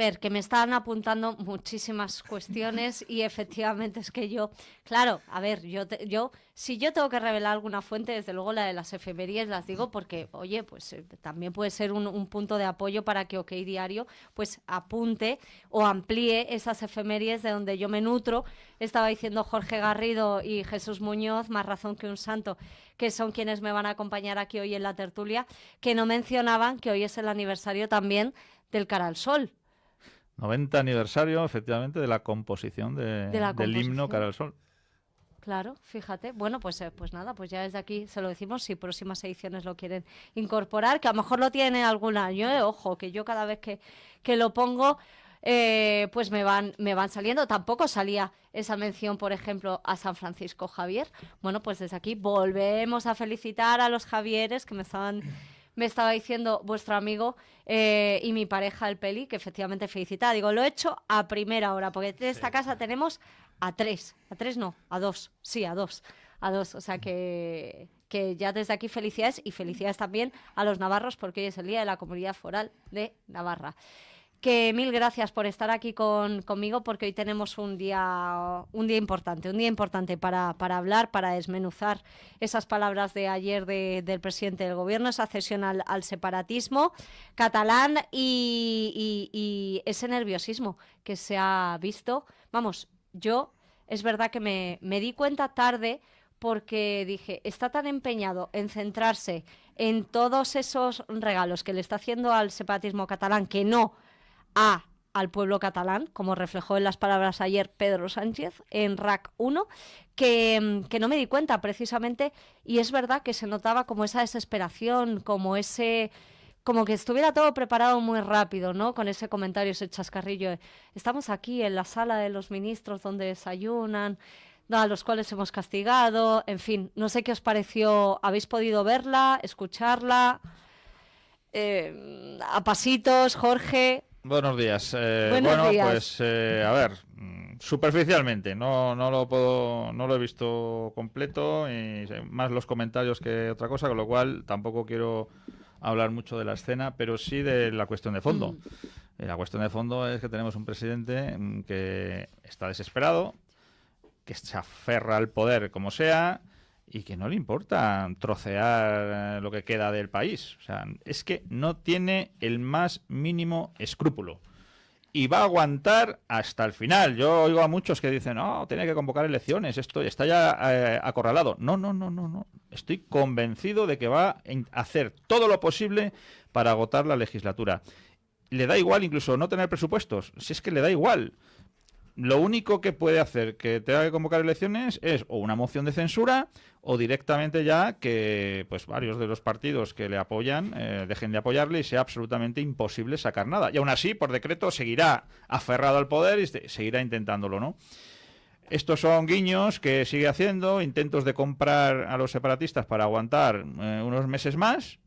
ver, que me están apuntando muchísimas cuestiones y efectivamente es que yo, claro, a ver, si yo tengo que revelar alguna fuente, desde luego la de las efemérides las digo porque, oye, pues también puede ser un punto de apoyo para que OK Diario pues apunte o amplíe esas efemérides de donde yo me nutro. Estaba diciendo Jorge Garrido y Jesús Muñoz, más razón que un santo, que son quienes me van a acompañar aquí hoy en la tertulia, que no mencionaban que hoy es el aniversario también del Cara al Sol. 90 aniversario, efectivamente, de la composición del himno Cara al Sol. Claro, fíjate. Bueno, pues nada, pues ya desde aquí se lo decimos, si próximas ediciones lo quieren incorporar, que a lo mejor lo tiene algún año, ojo, que yo cada vez que lo pongo, pues me van saliendo. Tampoco salía esa mención, por ejemplo, a San Francisco Javier. Bueno, pues desde aquí volvemos a felicitar a los Javieres que me estaba diciendo vuestro amigo y mi pareja, el Peli, que efectivamente felicita. Digo, lo he hecho a primera hora, porque de esta casa tenemos a tres no, a dos, sí, a dos, o sea que ya desde aquí felicidades y felicidades también a los navarros porque hoy es el Día de la Comunidad Foral de Navarra. Que mil gracias por estar aquí conmigo porque hoy tenemos un día importante para hablar, para desmenuzar esas palabras de ayer del presidente del gobierno, esa cesión al separatismo catalán y ese nerviosismo que se ha visto. Vamos, yo es verdad que me di cuenta tarde porque dije, está tan empeñado en centrarse en todos esos regalos que le está haciendo al separatismo catalán que no al pueblo catalán, como reflejó en las palabras ayer Pedro Sánchez en RAC 1, que no me di cuenta precisamente, y es verdad que se notaba como esa desesperación, como que estuviera todo preparado muy rápido, ¿no? Con ese comentario, ese chascarrillo. Estamos aquí en la sala de los ministros donde desayunan, a los cuales hemos castigado, en fin, no sé qué os pareció, ¿habéis podido verla, escucharla? A pasitos, Jorge. Buenos días. Buenos días. Pues a ver, superficialmente, no lo he visto completo y más los comentarios que otra cosa, con lo cual tampoco quiero hablar mucho de la escena, pero sí de la cuestión de fondo. La cuestión de fondo es que tenemos un presidente que está desesperado, que se aferra al poder como sea y que no le importa trocear lo que queda del país. O sea, es que no tiene el más mínimo escrúpulo. Y va a aguantar hasta el final. Yo oigo a muchos que dicen, no, tiene que convocar elecciones, esto está ya acorralado. No. Estoy convencido de que va a hacer todo lo posible para agotar la legislatura. Le da igual incluso no tener presupuestos, si es que le da igual. Lo único que puede hacer que tenga que convocar elecciones es o una moción de censura o directamente ya que pues varios de los partidos que le apoyan dejen de apoyarle y sea absolutamente imposible sacar nada. Y aún así, por decreto, seguirá aferrado al poder y seguirá intentándolo, ¿no? Estos son guiños que sigue haciendo, intentos de comprar a los separatistas para aguantar unos meses más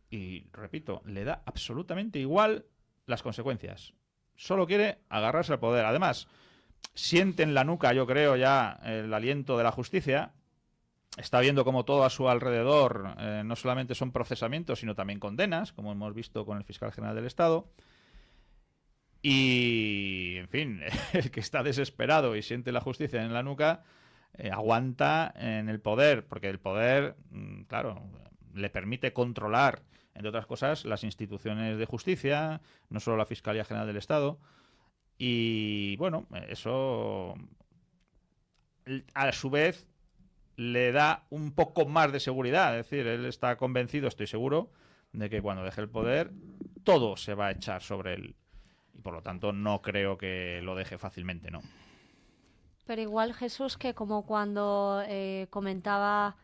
y, repito, le da absolutamente igual las consecuencias. Solo quiere agarrarse al poder. Además, siente en la nuca, yo creo, ya el aliento de la justicia. Está viendo como todo a su alrededor no solamente son procesamientos, sino también condenas, como hemos visto con el fiscal general del Estado. Y, en fin, el que está desesperado y siente la justicia en la nuca, aguanta en el poder, porque el poder, claro, le permite controlar, entre otras cosas, las instituciones de justicia, no solo la Fiscalía General del Estado. Y, bueno, eso, a su vez, le da un poco más de seguridad. Es decir, él está convencido, estoy seguro, de que cuando deje el poder, todo se va a echar sobre él. Y, por lo tanto, no creo que lo deje fácilmente, ¿no? Pero igual, Jesús, que como cuando comentaba,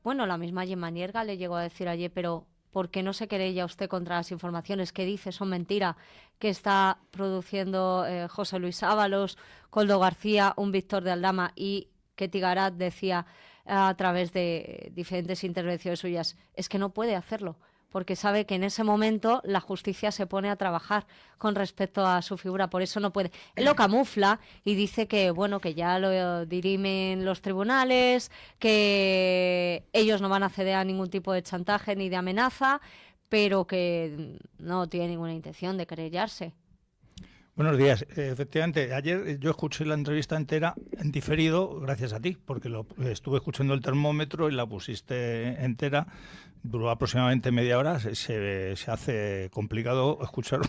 bueno, la misma Gemma Nierga le llegó a decir ayer, pero ¿por qué no se querella usted contra las informaciones que dice son mentira, que está produciendo José Luis Ábalos, Koldo García, un Víctor de Aldama y que Tigarat decía a través de diferentes intervenciones suyas? Es que no puede hacerlo, porque sabe que en ese momento la justicia se pone a trabajar con respecto a su figura, por eso no puede. Él lo camufla y dice que, bueno, que ya lo dirimen los tribunales, que ellos no van a ceder a ningún tipo de chantaje ni de amenaza, pero que no tiene ninguna intención de querellarse. Buenos días. Efectivamente, ayer yo escuché la entrevista entera en diferido gracias a ti, porque estuve escuchando el termómetro y la pusiste entera. Duró aproximadamente media hora. Se hace complicado escuchar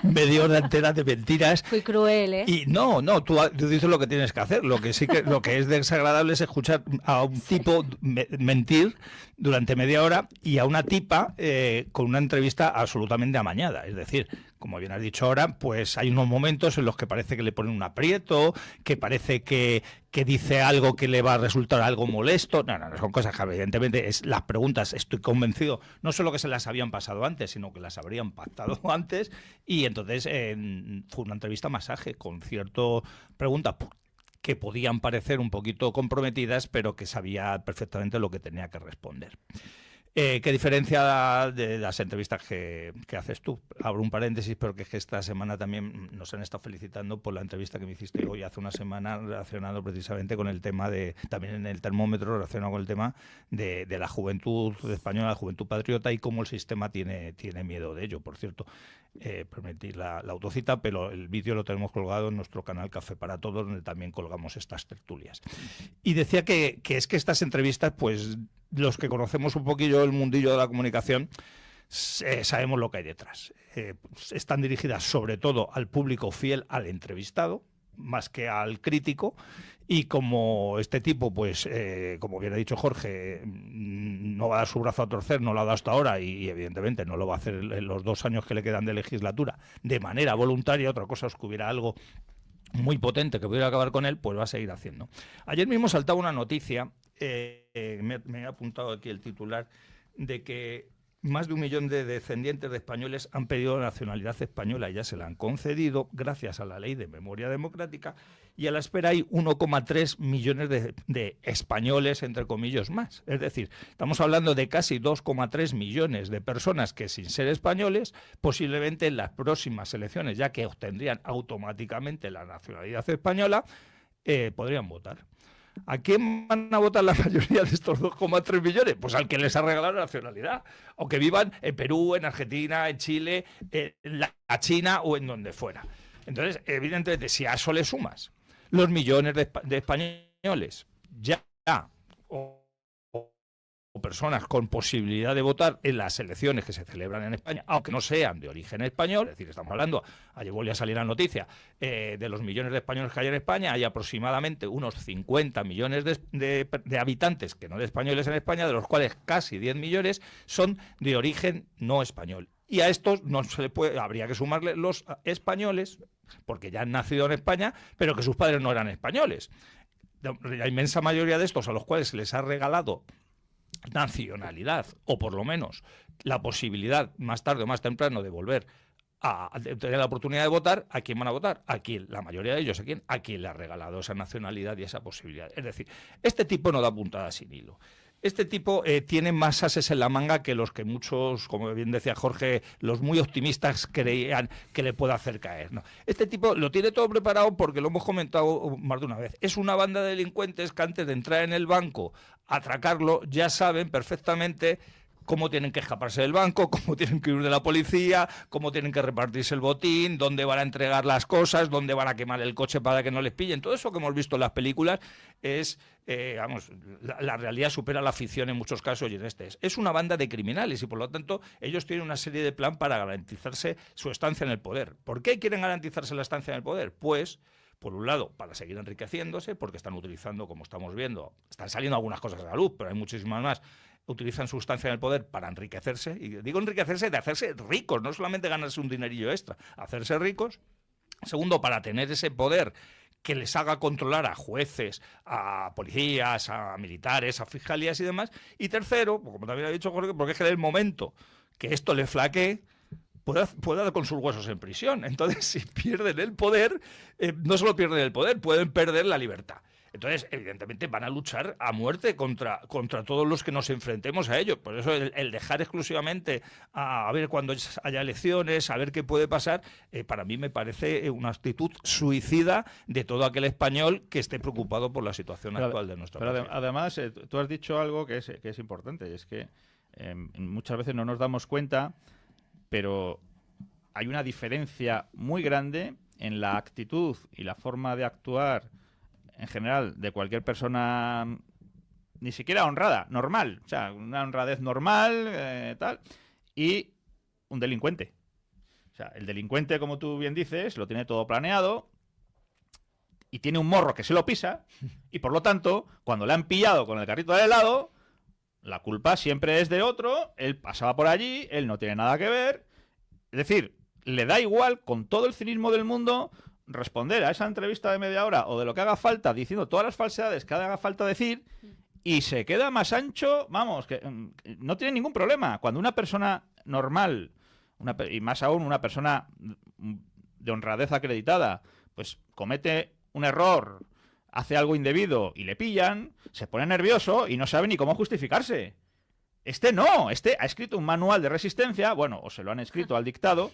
media hora entera de mentiras. Fui cruel, ¿eh? Y no, tú dices lo que tienes que hacer. Lo que es desagradable es escuchar a un tipo mentir durante media hora y a una tipa con una entrevista absolutamente amañada. Es decir, como bien has dicho ahora, pues hay unos momentos en los que parece que le ponen un aprieto, que parece que dice algo que le va a resultar algo molesto. No, son cosas que evidentemente las preguntas, estoy convencido, no solo que se las habían pasado antes, sino que las habrían pactado antes, y entonces fue una entrevista masaje con ciertas preguntas que podían parecer un poquito comprometidas, pero que sabía perfectamente lo que tenía que responder. ¿Qué diferencia de las entrevistas que haces tú? Abro un paréntesis, pero que esta semana también nos han estado felicitando por la entrevista que me hiciste hoy hace una semana, relacionado precisamente con el tema también en el termómetro, relacionado con el tema de la juventud española, la juventud patriota y cómo el sistema tiene miedo de ello. Por cierto, permití la autocita, pero el vídeo lo tenemos colgado en nuestro canal Café para Todos, donde también colgamos estas tertulias. Y decía que es que estas entrevistas, pues los que conocemos un poquillo el mundillo de la comunicación, sabemos lo que hay detrás. Están dirigidas sobre todo al público fiel al entrevistado, más que al crítico, y como este tipo, pues, como bien ha dicho Jorge, no va a dar su brazo a torcer, no lo ha dado hasta ahora y evidentemente no lo va a hacer en los 2 años que le quedan de legislatura de manera voluntaria. Otra cosa es que hubiera algo muy potente que pudiera acabar con él, pues va a seguir haciendo. Ayer mismo saltaba una noticia, me he apuntado aquí el titular, de que más de 1 millón de descendientes de españoles han pedido la nacionalidad española y ya se la han concedido gracias a la ley de memoria democrática, y a la espera hay 1,3 millones de españoles, entre comillas, más. Es decir, estamos hablando de casi 2,3 millones de personas que, sin ser españoles, posiblemente en las próximas elecciones, ya que obtendrían automáticamente la nacionalidad española, podrían votar. ¿A quién van a votar la mayoría de estos 2,3 millones? Pues al que les ha regalado la nacionalidad, aunque vivan en Perú, en Argentina, en Chile, en la China o en donde fuera. Entonces, evidentemente, si a eso le sumas los millones de españoles ya o personas con posibilidad de votar en las elecciones que se celebran en España, aunque no sean de origen español, es decir, estamos hablando, ayer volvió a salir la noticia, de los millones de españoles que hay en España, hay aproximadamente unos 50 millones de habitantes que no de españoles en España, de los cuales casi 10 millones son de origen no español. Y a estos no se le puede, habría que sumarle los españoles, porque ya han nacido en España, pero que sus padres no eran españoles. La inmensa mayoría de estos, a los cuales se les ha regalado nacionalidad, o por lo menos la posibilidad más tarde o más temprano de volver a tener la oportunidad de votar, ¿a quién van a votar? ¿A quién? La mayoría de ellos, ¿a quién le ha regalado esa nacionalidad y esa posibilidad? Es decir, este tipo no da puntada sin hilo. Este tipo tiene más ases en la manga que los que muchos, como bien decía Jorge, los muy optimistas creían que le puede hacer caer, ¿no? Este tipo lo tiene todo preparado porque lo hemos comentado más de una vez. Es una banda de delincuentes que antes de entrar en el banco a atracarlo ya saben perfectamente cómo tienen que escaparse del banco, cómo tienen que huir de la policía, cómo tienen que repartirse el botín, dónde van a entregar las cosas, dónde van a quemar el coche para que no les pillen. Todo eso que hemos visto en las películas es, la realidad supera la ficción en muchos casos, y en este es una banda de criminales y por lo tanto ellos tienen una serie de plan para garantizarse su estancia en el poder. ¿Por qué quieren garantizarse la estancia en el poder? Pues, por un lado, para seguir enriqueciéndose, porque están utilizando, como estamos viendo, están saliendo algunas cosas a la luz, pero hay muchísimas más, utilizan su estancia en el poder para enriquecerse, y digo enriquecerse de hacerse ricos, no solamente ganarse un dinerillo extra, hacerse ricos. Segundo, para tener ese poder que les haga controlar a jueces, a policías, a militares, a fiscalías y demás. Y tercero, como también ha dicho Jorge, porque es que en el momento que esto le flaquee, puede dar con sus huesos en prisión. Entonces, si pierden el poder, no solo pierden el poder, pueden perder la libertad. Entonces, evidentemente, van a luchar a muerte contra todos los que nos enfrentemos a ellos. Por eso el dejar exclusivamente a ver cuando haya elecciones, a ver qué puede pasar, para mí me parece una actitud suicida de todo aquel español que esté preocupado por la situación actual de nuestra patria. Pero además, tú has dicho algo que es importante, y es que muchas veces no nos damos cuenta, pero hay una diferencia muy grande en la actitud y la forma de actuar en general de cualquier persona, ni siquiera honrada, normal, o sea, una honradez normal, tal, y un delincuente. O sea, el delincuente, como tú bien dices, lo tiene todo planeado y tiene un morro que se lo pisa, y por lo tanto, cuando le han pillado con el carrito de helado, la culpa siempre es de otro, él pasaba por allí, él no tiene nada que ver. Es decir, le da igual, con todo el cinismo del mundo, responder a esa entrevista de media hora o de lo que haga falta, diciendo todas las falsedades que haga falta decir, y se queda más ancho, vamos, que no tiene ningún problema. Cuando una persona normal, y más aún una persona de honradez acreditada, pues comete un error, hace algo indebido y le pillan, se pone nervioso y no sabe ni cómo justificarse. Este no, este ha escrito un manual de resistencia, bueno, o se lo han escrito al dictado,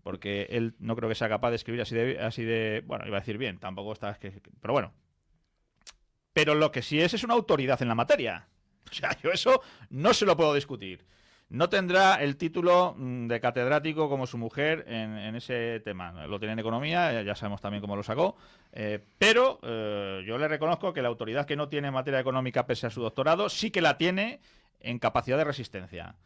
porque él no creo que sea capaz de escribir así de bueno, iba a decir bien, tampoco está, pero bueno. Pero lo que sí es una autoridad en la materia. O sea, yo eso no se lo puedo discutir. No tendrá el título de catedrático como su mujer en ese tema. Lo tiene en economía, ya sabemos también cómo lo sacó. Pero yo le reconozco que la autoridad que no tiene en materia económica, pese a su doctorado, sí que la tiene en capacidad de resistencia.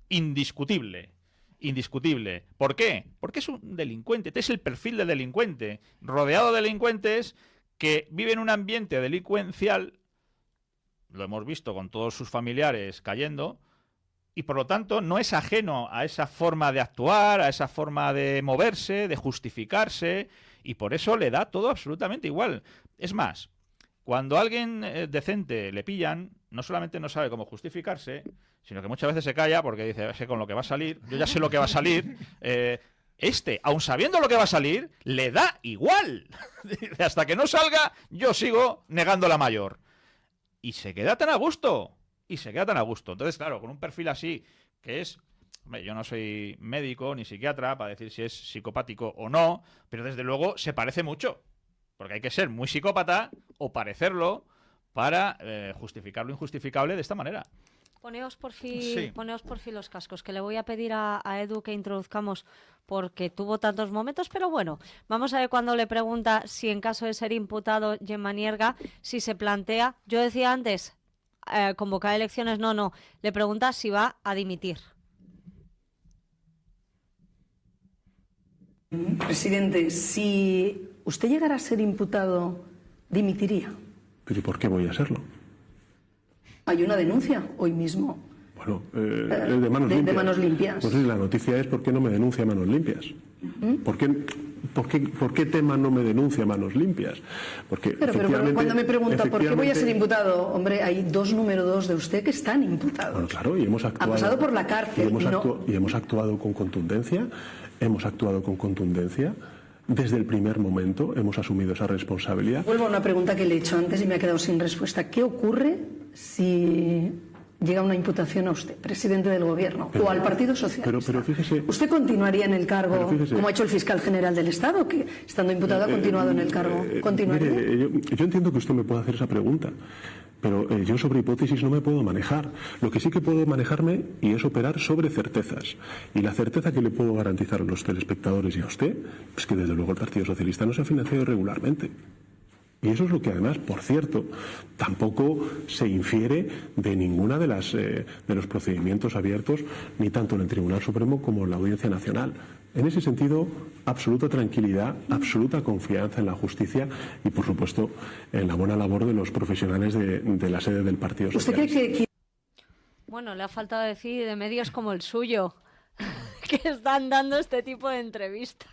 Indiscutible. Indiscutible. ¿Por qué? Porque es un delincuente. Este es el perfil del delincuente. Rodeado de delincuentes que viven en un ambiente delincuencial. Lo hemos visto con todos sus familiares cayendo. Y por lo tanto no es ajeno a esa forma de actuar, a esa forma de moverse, de justificarse, y por eso le da todo absolutamente igual. Es más, cuando a alguien decente le pillan, no solamente no sabe cómo justificarse, sino que muchas veces se calla porque dice, sé con lo que va a salir, yo ya sé lo que va a salir. Aun sabiendo lo que va a salir, le da igual. Hasta que no salga, yo sigo negando la mayor. Y se queda tan a gusto. Y se queda tan a gusto. Entonces, claro, con un perfil así, que es... Hombre, yo no soy médico ni psiquiatra para decir si es psicopático o no, pero desde luego se parece mucho. Porque hay que ser muy psicópata o parecerlo para justificar lo injustificable de esta manera. Poneos por fin los cascos, que le voy a pedir a Edu que introduzcamos porque tuvo tantos momentos, pero bueno, vamos a ver cuando le pregunta si en caso de ser imputado Gemma Nierga, si se plantea, yo decía antes... convocar elecciones, no. Le pregunta si va a dimitir. Presidente, si usted llegara a ser imputado, ¿dimitiría? ¿Pero y por qué voy a serlo? Hay una denuncia hoy mismo. Bueno, de manos limpias. De manos limpias. Pues sí, la noticia es ¿por qué no me denuncia a manos limpias? ¿Por qué tema no me denuncia a manos limpias? Porque pero cuando me pregunta ¿por qué voy a ser imputado? Hombre, hay dos número 2 de usted que están imputados. Bueno, claro, y hemos actuado... Ha pasado por la cárcel. Y hemos actuado con contundencia. Desde el primer momento hemos asumido esa responsabilidad. Vuelvo a una pregunta que le he hecho antes y me ha quedado sin respuesta. ¿Qué ocurre si llega una imputación a usted, presidente del gobierno, o al Partido Socialista? Pero fíjese... ¿Usted continuaría en el cargo, como ha hecho el fiscal general del Estado, que estando imputado ha continuado en el cargo? ¿Continuaría? Mire, yo entiendo que usted me puede hacer esa pregunta, pero yo sobre hipótesis no me puedo manejar. Lo que sí que puedo manejarme y es operar sobre certezas. Y la certeza que le puedo garantizar a los telespectadores y a usted es que desde luego el Partido Socialista no se ha financiado irregularmente. Y eso es lo que además, por cierto, tampoco se infiere de ninguna de los procedimientos abiertos, ni tanto en el Tribunal Supremo como en la Audiencia Nacional. En ese sentido, absoluta tranquilidad, absoluta confianza en la justicia y, por supuesto, en la buena labor de los profesionales de la sede del Partido Socialista. ¿Usted cree que... Bueno, le ha faltado decir de medios como el suyo, que están dando este tipo de entrevistas.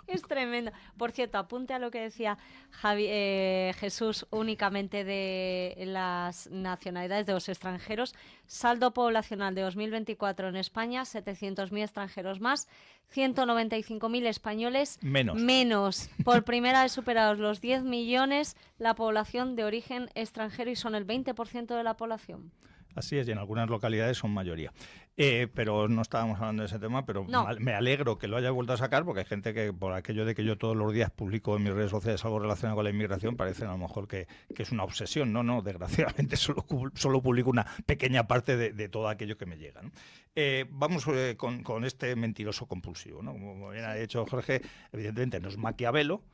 Es tremendo. Por cierto, apunte a lo que decía Jesús únicamente de las nacionalidades de los extranjeros. Saldo poblacional de 2024 en España, 700.000 extranjeros más, 195.000 españoles menos. Por primera vez superados los 10 millones la población de origen extranjero y son el 20% de la población. Así es, y en algunas localidades son mayoría. Pero no estábamos hablando de ese tema, pero No. me alegro que lo haya vuelto a sacar, porque hay gente que, por aquello de que yo todos los días publico en mis redes sociales algo relacionado con la inmigración, parece a lo mejor que es una obsesión. No, desgraciadamente solo publico una pequeña parte de todo aquello que me llega, ¿no? Vamos con este mentiroso compulsivo, ¿no? Como bien ha dicho Jorge, evidentemente no es Maquiavelo,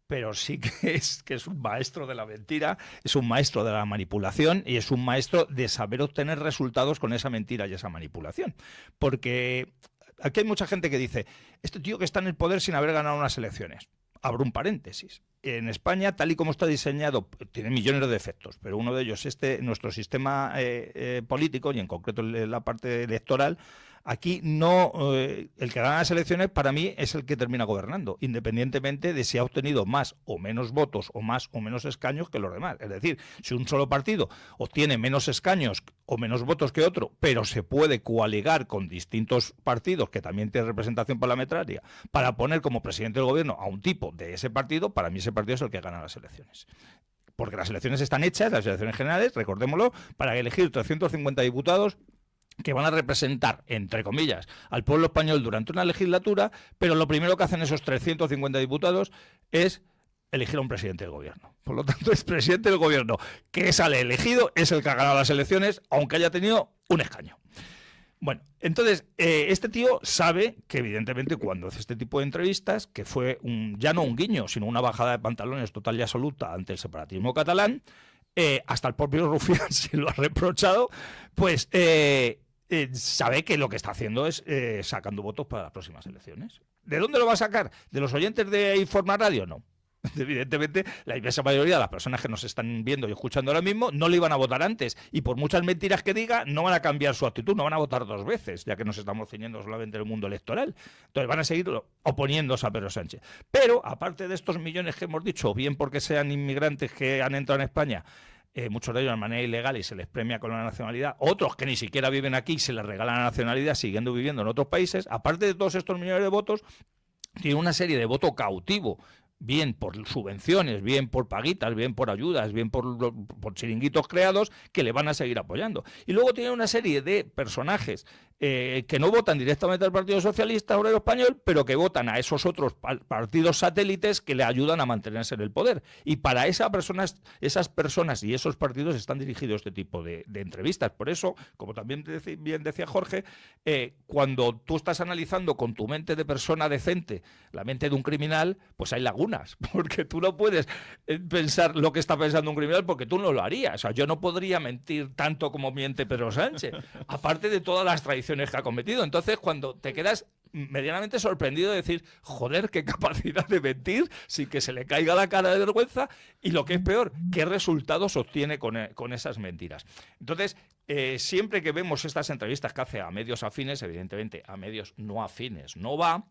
pero sí que es un maestro de la mentira, es un maestro de la manipulación y es un maestro de saber obtener resultados con esa mentira y esa manipulación. Porque aquí hay mucha gente que dice, este tío que está en el poder sin haber ganado unas elecciones. Abro un paréntesis. En España, tal y como está diseñado, tiene millones de defectos, pero uno de ellos, nuestro sistema político, y en concreto la parte electoral, aquí el que gana las elecciones para mí es el que termina gobernando, independientemente de si ha obtenido más o menos votos o más o menos escaños que los demás. Es decir, si un solo partido obtiene menos escaños o menos votos que otro, pero se puede coaligar con distintos partidos que también tienen representación parlamentaria para poner como presidente del gobierno a un tipo de ese partido, para mí ese partido es el que gana las elecciones. Porque las elecciones están hechas, las elecciones generales, recordémoslo, para elegir 350 diputados que van a representar, entre comillas, al pueblo español durante una legislatura, pero lo primero que hacen esos 350 diputados es elegir a un presidente del gobierno. Por lo tanto, el presidente del gobierno que sale elegido es el que ha ganado las elecciones, aunque haya tenido un escaño. Bueno, entonces, este tío sabe que evidentemente cuando hace este tipo de entrevistas, que fue ya no un guiño, sino una bajada de pantalones total y absoluta ante el separatismo catalán, hasta el propio Rufián se lo ha reprochado, pues sabe que lo que está haciendo es sacando votos para las próximas elecciones. ¿De dónde lo va a sacar? ¿De los oyentes de Informa Radio? No. Evidentemente, la inmensa mayoría de las personas que nos están viendo y escuchando ahora mismo no le iban a votar antes, y por muchas mentiras que diga, no van a cambiar su actitud, no van a votar dos veces, ya que nos estamos ciñendo solamente en el mundo electoral. Entonces van a seguir oponiéndose a Pedro Sánchez. Pero, aparte de estos millones que hemos dicho, bien porque sean inmigrantes que han entrado en España, muchos de ellos de manera ilegal y se les premia con la nacionalidad, otros que ni siquiera viven aquí y se les regala la nacionalidad siguiendo viviendo en otros países, aparte de todos estos millones de votos, tiene una serie de voto cautivo, bien por subvenciones, bien por paguitas, bien por ayudas, bien por chiringuitos creados, que le van a seguir apoyando. Y luego tiene una serie de personajes que no votan directamente al Partido Socialista Obrero Español, pero que votan a esos otros partidos satélites que le ayudan a mantenerse en el poder. Y para esas personas y esos partidos están dirigidos este tipo de entrevistas. Por eso, como también bien decía Jorge, cuando tú estás analizando con tu mente de persona decente la mente de un criminal, pues hay lagunas, porque tú no puedes pensar lo que está pensando un criminal, porque tú no lo harías. O sea, yo no podría mentir tanto como miente Pedro Sánchez, aparte de todas las traiciones que ha cometido. Entonces, cuando te quedas medianamente sorprendido de decir, joder, qué capacidad de mentir sin que se le caiga la cara de vergüenza, y lo que es peor, qué resultados obtiene con esas mentiras. Entonces, siempre que vemos estas entrevistas que hace a medios afines, evidentemente a medios no afines no va,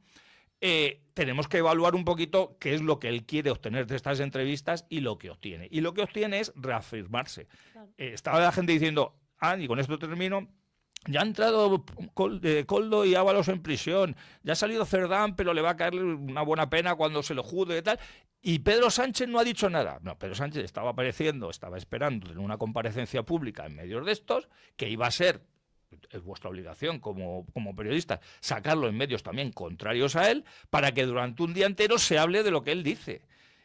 tenemos que evaluar un poquito qué es lo que él quiere obtener de estas entrevistas y lo que obtiene. Y lo que obtiene es reafirmarse. Claro. Estaba la gente diciendo, y con esto termino, ya ha entrado Koldo y Ábalos en prisión, ya ha salido Cerdán, pero le va a caer una buena pena cuando se lo juzgue y tal. Y Pedro Sánchez no ha dicho nada. No, Pedro Sánchez estaba esperando tener una comparecencia pública en medios de estos, que iba a ser, es vuestra obligación como periodista, sacarlo en medios también contrarios a él, para que durante un día entero se hable de lo que él dice.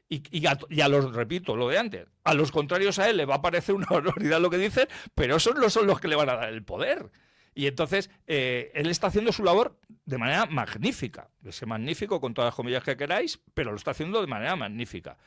Y a los, repito, lo de antes, a los contrarios a él le va a parecer una barbaridad lo que dicen, pero esos no son los que le van a dar el poder. Y entonces él está haciendo su labor de manera magnífica. Ese magnífico con todas las comillas que queráis, pero lo está haciendo de manera magnífica.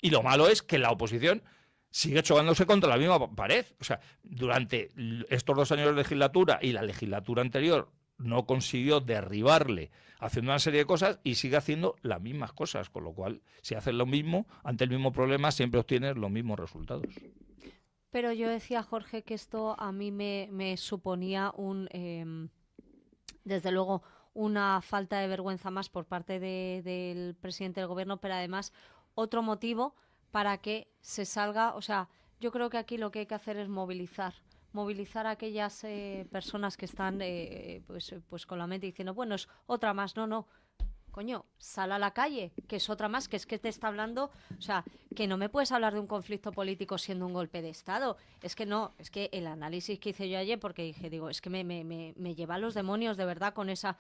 Y lo malo es que la oposición sigue chocándose contra la misma pared. O sea, durante estos 2 años de legislatura y la legislatura anterior no consiguió derribarle haciendo una serie de cosas y sigue haciendo las mismas cosas, con lo cual, si haces lo mismo, ante el mismo problema, siempre obtienes los mismos resultados. Pero yo decía, Jorge, que esto a mí me suponía desde luego, una falta de vergüenza más por parte del presidente del gobierno, pero además otro motivo para que se salga. O sea, yo creo que aquí lo que hay que hacer es movilizar a aquellas personas que están pues con la mente diciendo, bueno, es otra más. No, Coño, sal a la calle, que es otra más, que es que te está hablando, o sea, que no me puedes hablar de un conflicto político siendo un golpe de Estado. Es que no, es que el análisis que hice yo ayer, porque dije, digo, es que me lleva a los demonios de verdad con esa...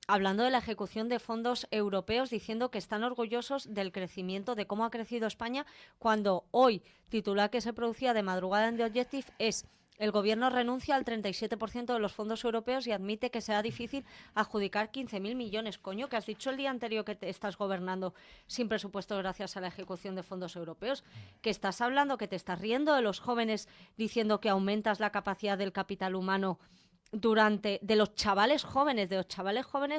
hablando de la ejecución de fondos europeos, diciendo que están orgullosos del crecimiento, de cómo ha crecido España, cuando hoy, titular que se producía de madrugada en The Objective es... El gobierno renuncia al 37% de los fondos europeos y admite que será difícil adjudicar 15.000 millones. Coño, que has dicho el día anterior que te estás gobernando sin presupuesto gracias a la ejecución de fondos europeos. Que estás hablando, que te estás riendo de los jóvenes diciendo que aumentas la capacidad del capital humano de los chavales jóvenes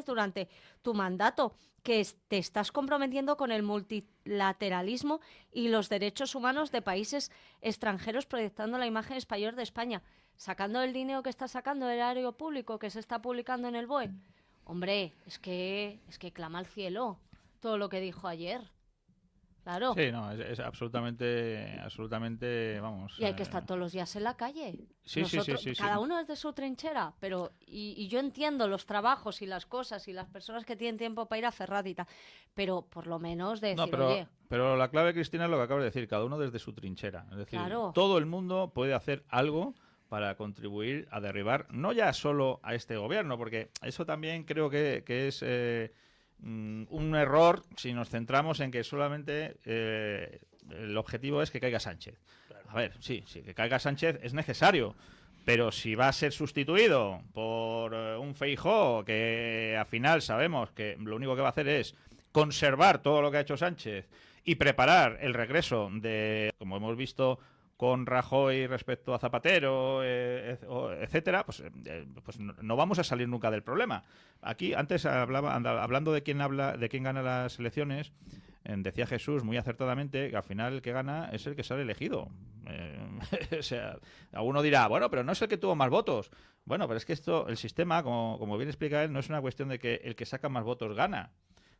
durante tu mandato, que te estás comprometiendo con el multilateralismo y los derechos humanos de países extranjeros, proyectando la imagen española de España, sacando el dinero que está sacando del erario público que se está publicando en el BOE. Hombre, es que clama al cielo todo lo que dijo ayer. Claro. Sí, no, es absolutamente, vamos. Y hay que estar todos los días en la calle. Sí, Nosotros, sí. cada uno es de su trinchera, pero y yo entiendo los trabajos y las cosas y las personas que tienen tiempo para ir a Ferrat y tal, pero por lo menos de decir, oye... Pero la clave, Cristina, es lo que acabas de decir, cada uno desde su trinchera. Es decir, Claro. todo el mundo puede hacer algo para contribuir a derribar, no ya solo a este gobierno, porque eso también creo que es... un error si nos centramos en que solamente el objetivo es que caiga Sánchez. A ver, sí, que caiga Sánchez es necesario, pero si va a ser sustituido por un Feijóo que al final sabemos que lo único que va a hacer es conservar todo lo que ha hecho Sánchez y preparar el regreso de, como hemos visto con Rajoy respecto a Zapatero, etcétera, pues no vamos a salir nunca del problema. Aquí antes hablando de quién gana las elecciones, decía Jesús muy acertadamente que al final el que gana es el que sale elegido. O sea, alguno dirá, bueno, pero no es el que tuvo más votos. Bueno, pero es que el sistema, como bien explica él, no es una cuestión de que el que saca más votos gana.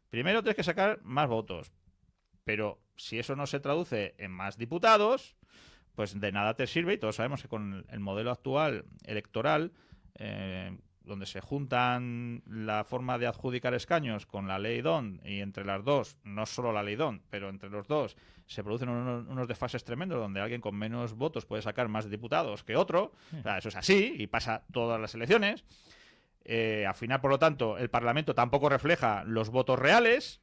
Primero tienes que sacar más votos, pero si eso no se traduce en más diputados, pues de nada te sirve, y todos sabemos que con el modelo actual electoral, donde se juntan la forma de adjudicar escaños con la ley DON, y entre las dos, no solo la ley DON, pero entre los dos, se producen unos desfases tremendos, donde alguien con menos votos puede sacar más diputados que otro. O sea, eso es así, y pasa todas las elecciones. Al final, por lo tanto, el Parlamento tampoco refleja los votos reales,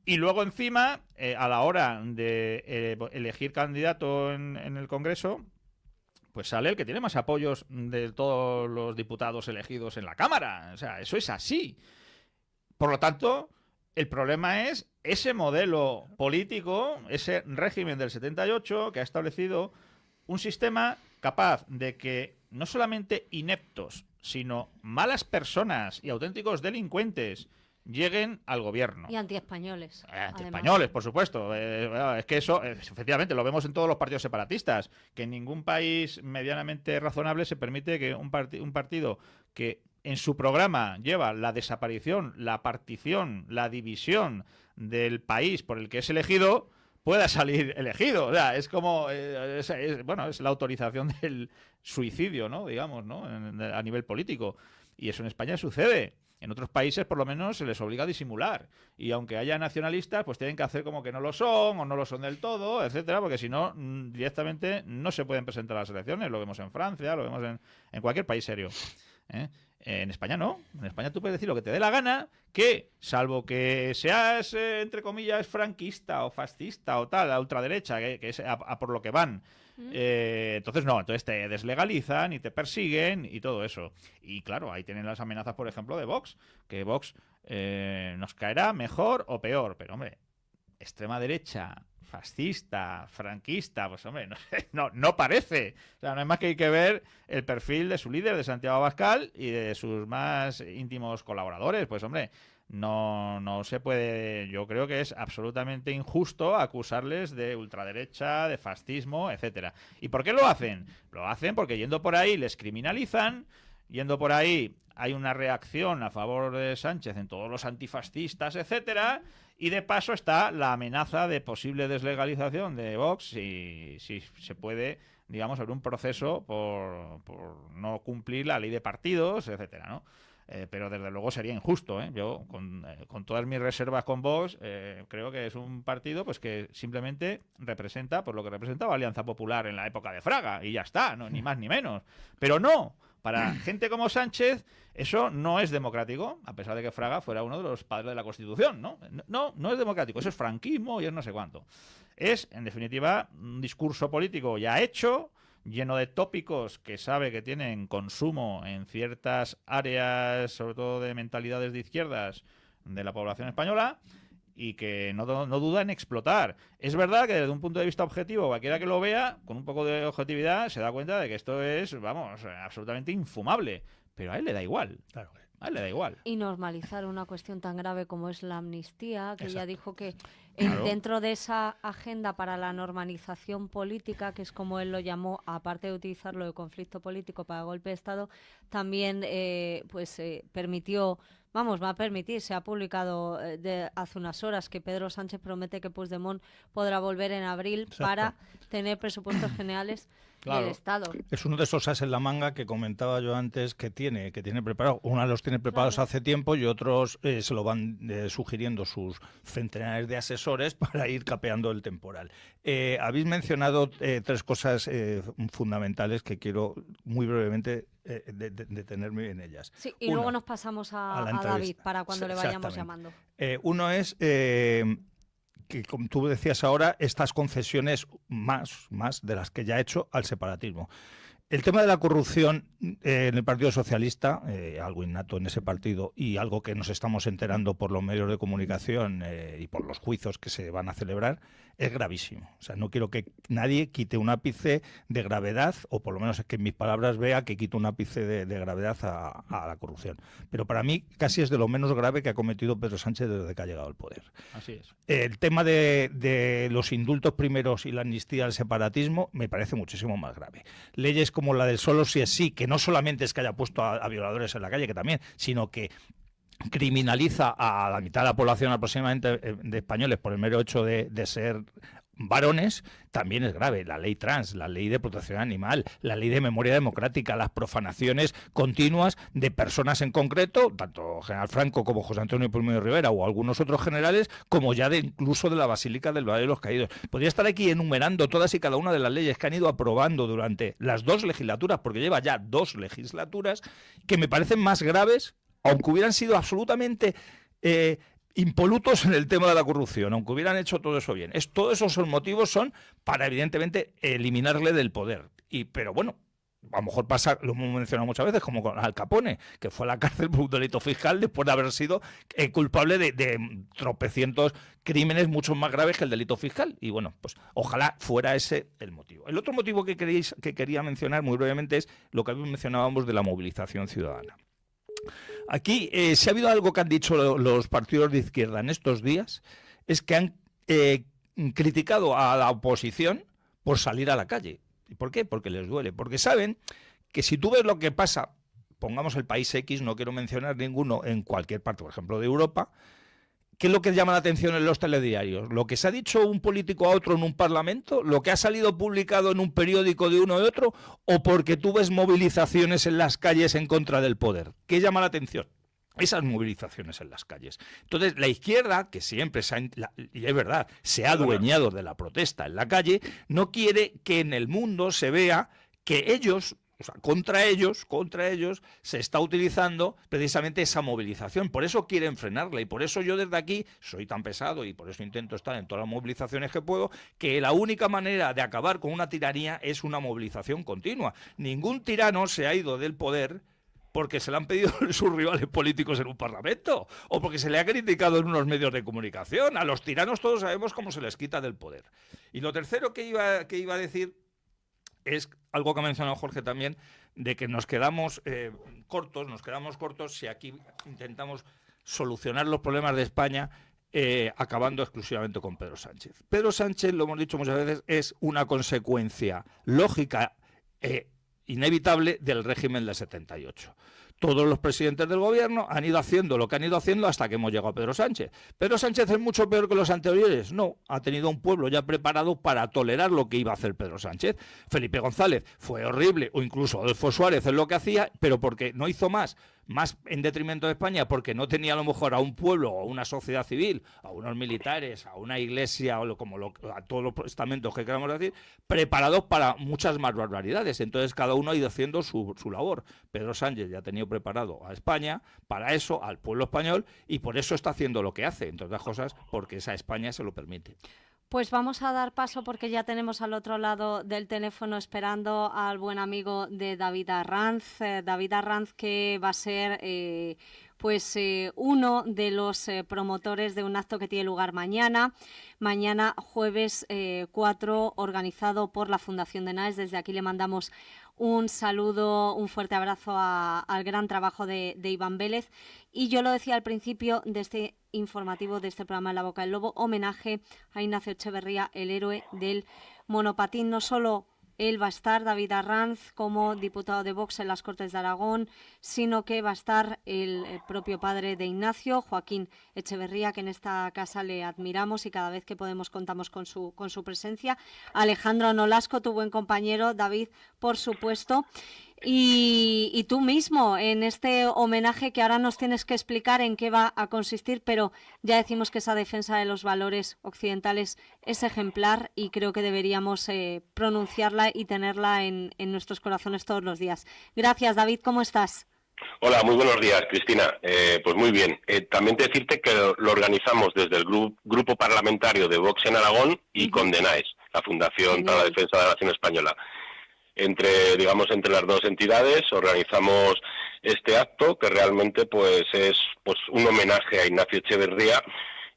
y luego encima, a la hora de elegir candidato en el Congreso, pues sale el que tiene más apoyos de todos los diputados elegidos en la Cámara. O sea, eso es así. Por lo tanto, el problema es ese modelo político, ese régimen del 78 que ha establecido un sistema capaz de que no solamente ineptos, sino malas personas y auténticos delincuentes lleguen al gobierno. Y antiespañoles. Antiespañoles, por supuesto. Es que eso, efectivamente, lo vemos en todos los partidos separatistas, que en ningún país medianamente razonable se permite que un partido que en su programa lleva la desaparición, la partición, la división del país por el que es elegido, pueda salir elegido. O sea, es como, es la autorización del suicidio, ¿no? Digamos, ¿no? A nivel político. Y eso en España sucede. En otros países, por lo menos, se les obliga a disimular. Y aunque haya nacionalistas, pues tienen que hacer como que no lo son, o no lo son del todo, etcétera, porque si no, directamente no se pueden presentar a las elecciones. Lo vemos en Francia, lo vemos en cualquier país serio. En España no. En España tú puedes decir lo que te dé la gana, que, salvo que seas, entre comillas, franquista o fascista o tal, a ultraderecha, que es a por lo que van. Entonces te deslegalizan y te persiguen y todo eso. Y claro, ahí tienen las amenazas, por ejemplo, de Vox, que Vox nos caerá mejor o peor, pero hombre, extrema derecha, fascista, franquista, pues hombre, no parece. O sea, no es más que hay que ver el perfil de su líder, de Santiago Abascal, y de sus más íntimos colaboradores. Pues hombre, no se puede. Yo creo que es absolutamente injusto acusarles de ultraderecha, de fascismo, etcétera. ¿Y por qué lo hacen? Lo hacen porque yendo por ahí les criminalizan, yendo por ahí hay una reacción a favor de Sánchez en todos los antifascistas, etcétera, y de paso está la amenaza de posible deslegalización de Vox si se puede, digamos, abrir un proceso por no cumplir la ley de partidos, etcétera, ¿no? pero desde luego sería injusto, ¿eh? Yo, con todas mis reservas con Vox, creo que es un partido pues que simplemente representa pues lo que representaba Alianza Popular en la época de Fraga, y ya está, no, ni más ni menos. Pero no, para gente como Sánchez, eso no es democrático, a pesar de que Fraga fuera uno de los padres de la Constitución, ¿no? No es democrático, eso es franquismo y es no sé cuánto. Es, en definitiva, un discurso político ya hecho, lleno de tópicos que sabe que tienen consumo en ciertas áreas, sobre todo de mentalidades de izquierdas de la población española, y que no duda en explotar. Es verdad que desde un punto de vista objetivo, cualquiera que lo vea, con un poco de objetividad, se da cuenta de que esto es, vamos, absolutamente infumable. Pero a él le da igual. Claro. A él le da igual. Y normalizar una cuestión tan grave como es la amnistía, que ya dijo que Claro. dentro de esa agenda para la normalización política, que es como él lo llamó, aparte de utilizarlo de conflicto político para golpe de Estado, también permitió, vamos, va a permitir, se ha publicado hace unas horas que Pedro Sánchez promete que Puigdemont podrá volver en abril para tener presupuestos generales del Estado. Es uno de esos as en la manga que comentaba yo antes que tiene preparado. Uno los tiene preparados hace tiempo y otros se lo van sugiriendo sus centenares de asesores para ir capeando el temporal. Habéis mencionado tres cosas fundamentales que quiero muy brevemente detenerme en ellas. Sí, y luego nos pasamos a David para cuando le vayamos llamando. Uno es que, como tú decías ahora, estas concesiones más de las que ya ha hecho al separatismo. El tema de la corrupción en el Partido Socialista, algo innato en ese partido y algo que nos estamos enterando por los medios de comunicación y por los juicios que se van a celebrar, es gravísimo. O sea, no quiero que nadie quite un ápice de gravedad, o por lo menos es que en mis palabras vea que quito un ápice de gravedad a la corrupción. Pero para mí casi es de lo menos grave que ha cometido Pedro Sánchez desde que ha llegado al poder. Así es. El tema de los indultos primeros y la amnistía al separatismo me parece muchísimo más grave. Leyes como la del solo si es sí, que no solamente es que haya puesto a violadores en la calle, que también, sino que criminaliza a la mitad de la población aproximadamente de españoles por el mero hecho de ser varones, también es grave. La ley trans, la ley de protección animal, la ley de memoria democrática, las profanaciones continuas de personas en concreto, tanto General Franco como José Antonio Primo de Rivera o algunos otros generales, como ya incluso de la Basílica del Valle de los Caídos. Podría estar aquí enumerando todas y cada una de las leyes que han ido aprobando durante las 2 legislaturas, porque lleva ya 2 legislaturas, que me parecen más graves, aunque hubieran sido absolutamente impolutos en el tema de la corrupción, aunque hubieran hecho todo eso bien. Todos esos motivos son para, evidentemente, eliminarle del poder. Pero bueno, a lo mejor pasa, lo hemos mencionado muchas veces, como con Al Capone, que fue a la cárcel por un delito fiscal después de haber sido culpable de tropecientos crímenes mucho más graves que el delito fiscal. Y bueno, pues ojalá fuera ese el motivo. El otro motivo que quería mencionar muy brevemente es lo que mencionábamos de la movilización ciudadana. Aquí, si ha habido algo que han dicho los partidos de izquierda en estos días, es que han criticado a la oposición por salir a la calle. ¿Y por qué? Porque les duele. Porque saben que si tú ves lo que pasa, pongamos el país X, no quiero mencionar ninguno, en cualquier parte, por ejemplo, de Europa, ¿qué es lo que llama la atención en los telediarios? ¿Lo que se ha dicho un político a otro en un parlamento? ¿Lo que ha salido publicado en un periódico de uno y otro? ¿O porque tú ves movilizaciones en las calles en contra del poder? ¿Qué llama la atención? Esas movilizaciones en las calles. Entonces, la izquierda, que siempre y es verdad, se ha adueñado de la protesta en la calle, no quiere que en el mundo se vea que ellos, o sea, contra ellos se está utilizando precisamente esa movilización. Por eso quieren frenarla y por eso yo desde aquí soy tan pesado y por eso intento estar en todas las movilizaciones que puedo, que la única manera de acabar con una tiranía es una movilización continua. Ningún tirano se ha ido del poder porque se le han pedido sus rivales políticos en un parlamento o porque se le ha criticado en unos medios de comunicación. A los tiranos todos sabemos cómo se les quita del poder. Y lo tercero que iba a decir es algo que ha mencionado Jorge también, de que nos quedamos cortos si aquí intentamos solucionar los problemas de España acabando exclusivamente con Pedro Sánchez. Pedro Sánchez, lo hemos dicho muchas veces, es una consecuencia lógica inevitable del régimen del 78. Todos los presidentes del gobierno han ido haciendo lo que han ido haciendo hasta que hemos llegado a Pedro Sánchez. ¿Pedro Sánchez es mucho peor que los anteriores? No, ha tenido un pueblo ya preparado para tolerar lo que iba a hacer Pedro Sánchez. Felipe González fue horrible, o incluso Adolfo Suárez es lo que hacía, pero porque no hizo más, más en detrimento de España porque no tenía a lo mejor a un pueblo o una sociedad civil, a unos militares, a una iglesia o a todos los estamentos que queramos decir, preparados para muchas más barbaridades. Entonces cada uno ha ido haciendo su labor. Pedro Sánchez ya ha tenido preparado a España para eso, al pueblo español, y por eso está haciendo lo que hace, entre otras cosas porque esa España se lo permite. Pues vamos a dar paso porque ya tenemos al otro lado del teléfono esperando al buen amigo de David Arranz. David Arranz, que va a ser uno de los promotores de un acto que tiene lugar mañana jueves 4, organizado por la Fundación de Naes. Desde aquí le mandamos un saludo, un fuerte abrazo al gran trabajo de Iván Vélez. Y yo lo decía al principio de este informativo, de este programa En la Boca del Lobo, homenaje a Ignacio Echeverría, el héroe del monopatín. No solo él va a estar, David Arranz, como diputado de Vox en las Cortes de Aragón, sino que va a estar el propio padre de Ignacio, Joaquín Echeverría, que en esta casa le admiramos y cada vez que podemos contamos con su presencia. Alejandro Nolasco, tu buen compañero, David, por supuesto. Y tú mismo, en este homenaje que ahora nos tienes que explicar en qué va a consistir, pero ya decimos que esa defensa de los valores occidentales es ejemplar y creo que deberíamos pronunciarla y tenerla en nuestros corazones todos los días. Gracias, David, ¿cómo estás? Hola, muy buenos días, Cristina. Pues muy bien. También decirte que lo organizamos desde el grupo parlamentario de Vox en Aragón y con DENAES, la Fundación para la Defensa de la Nación Española. Entre las dos entidades organizamos este acto que realmente pues es un homenaje a Ignacio Echeverría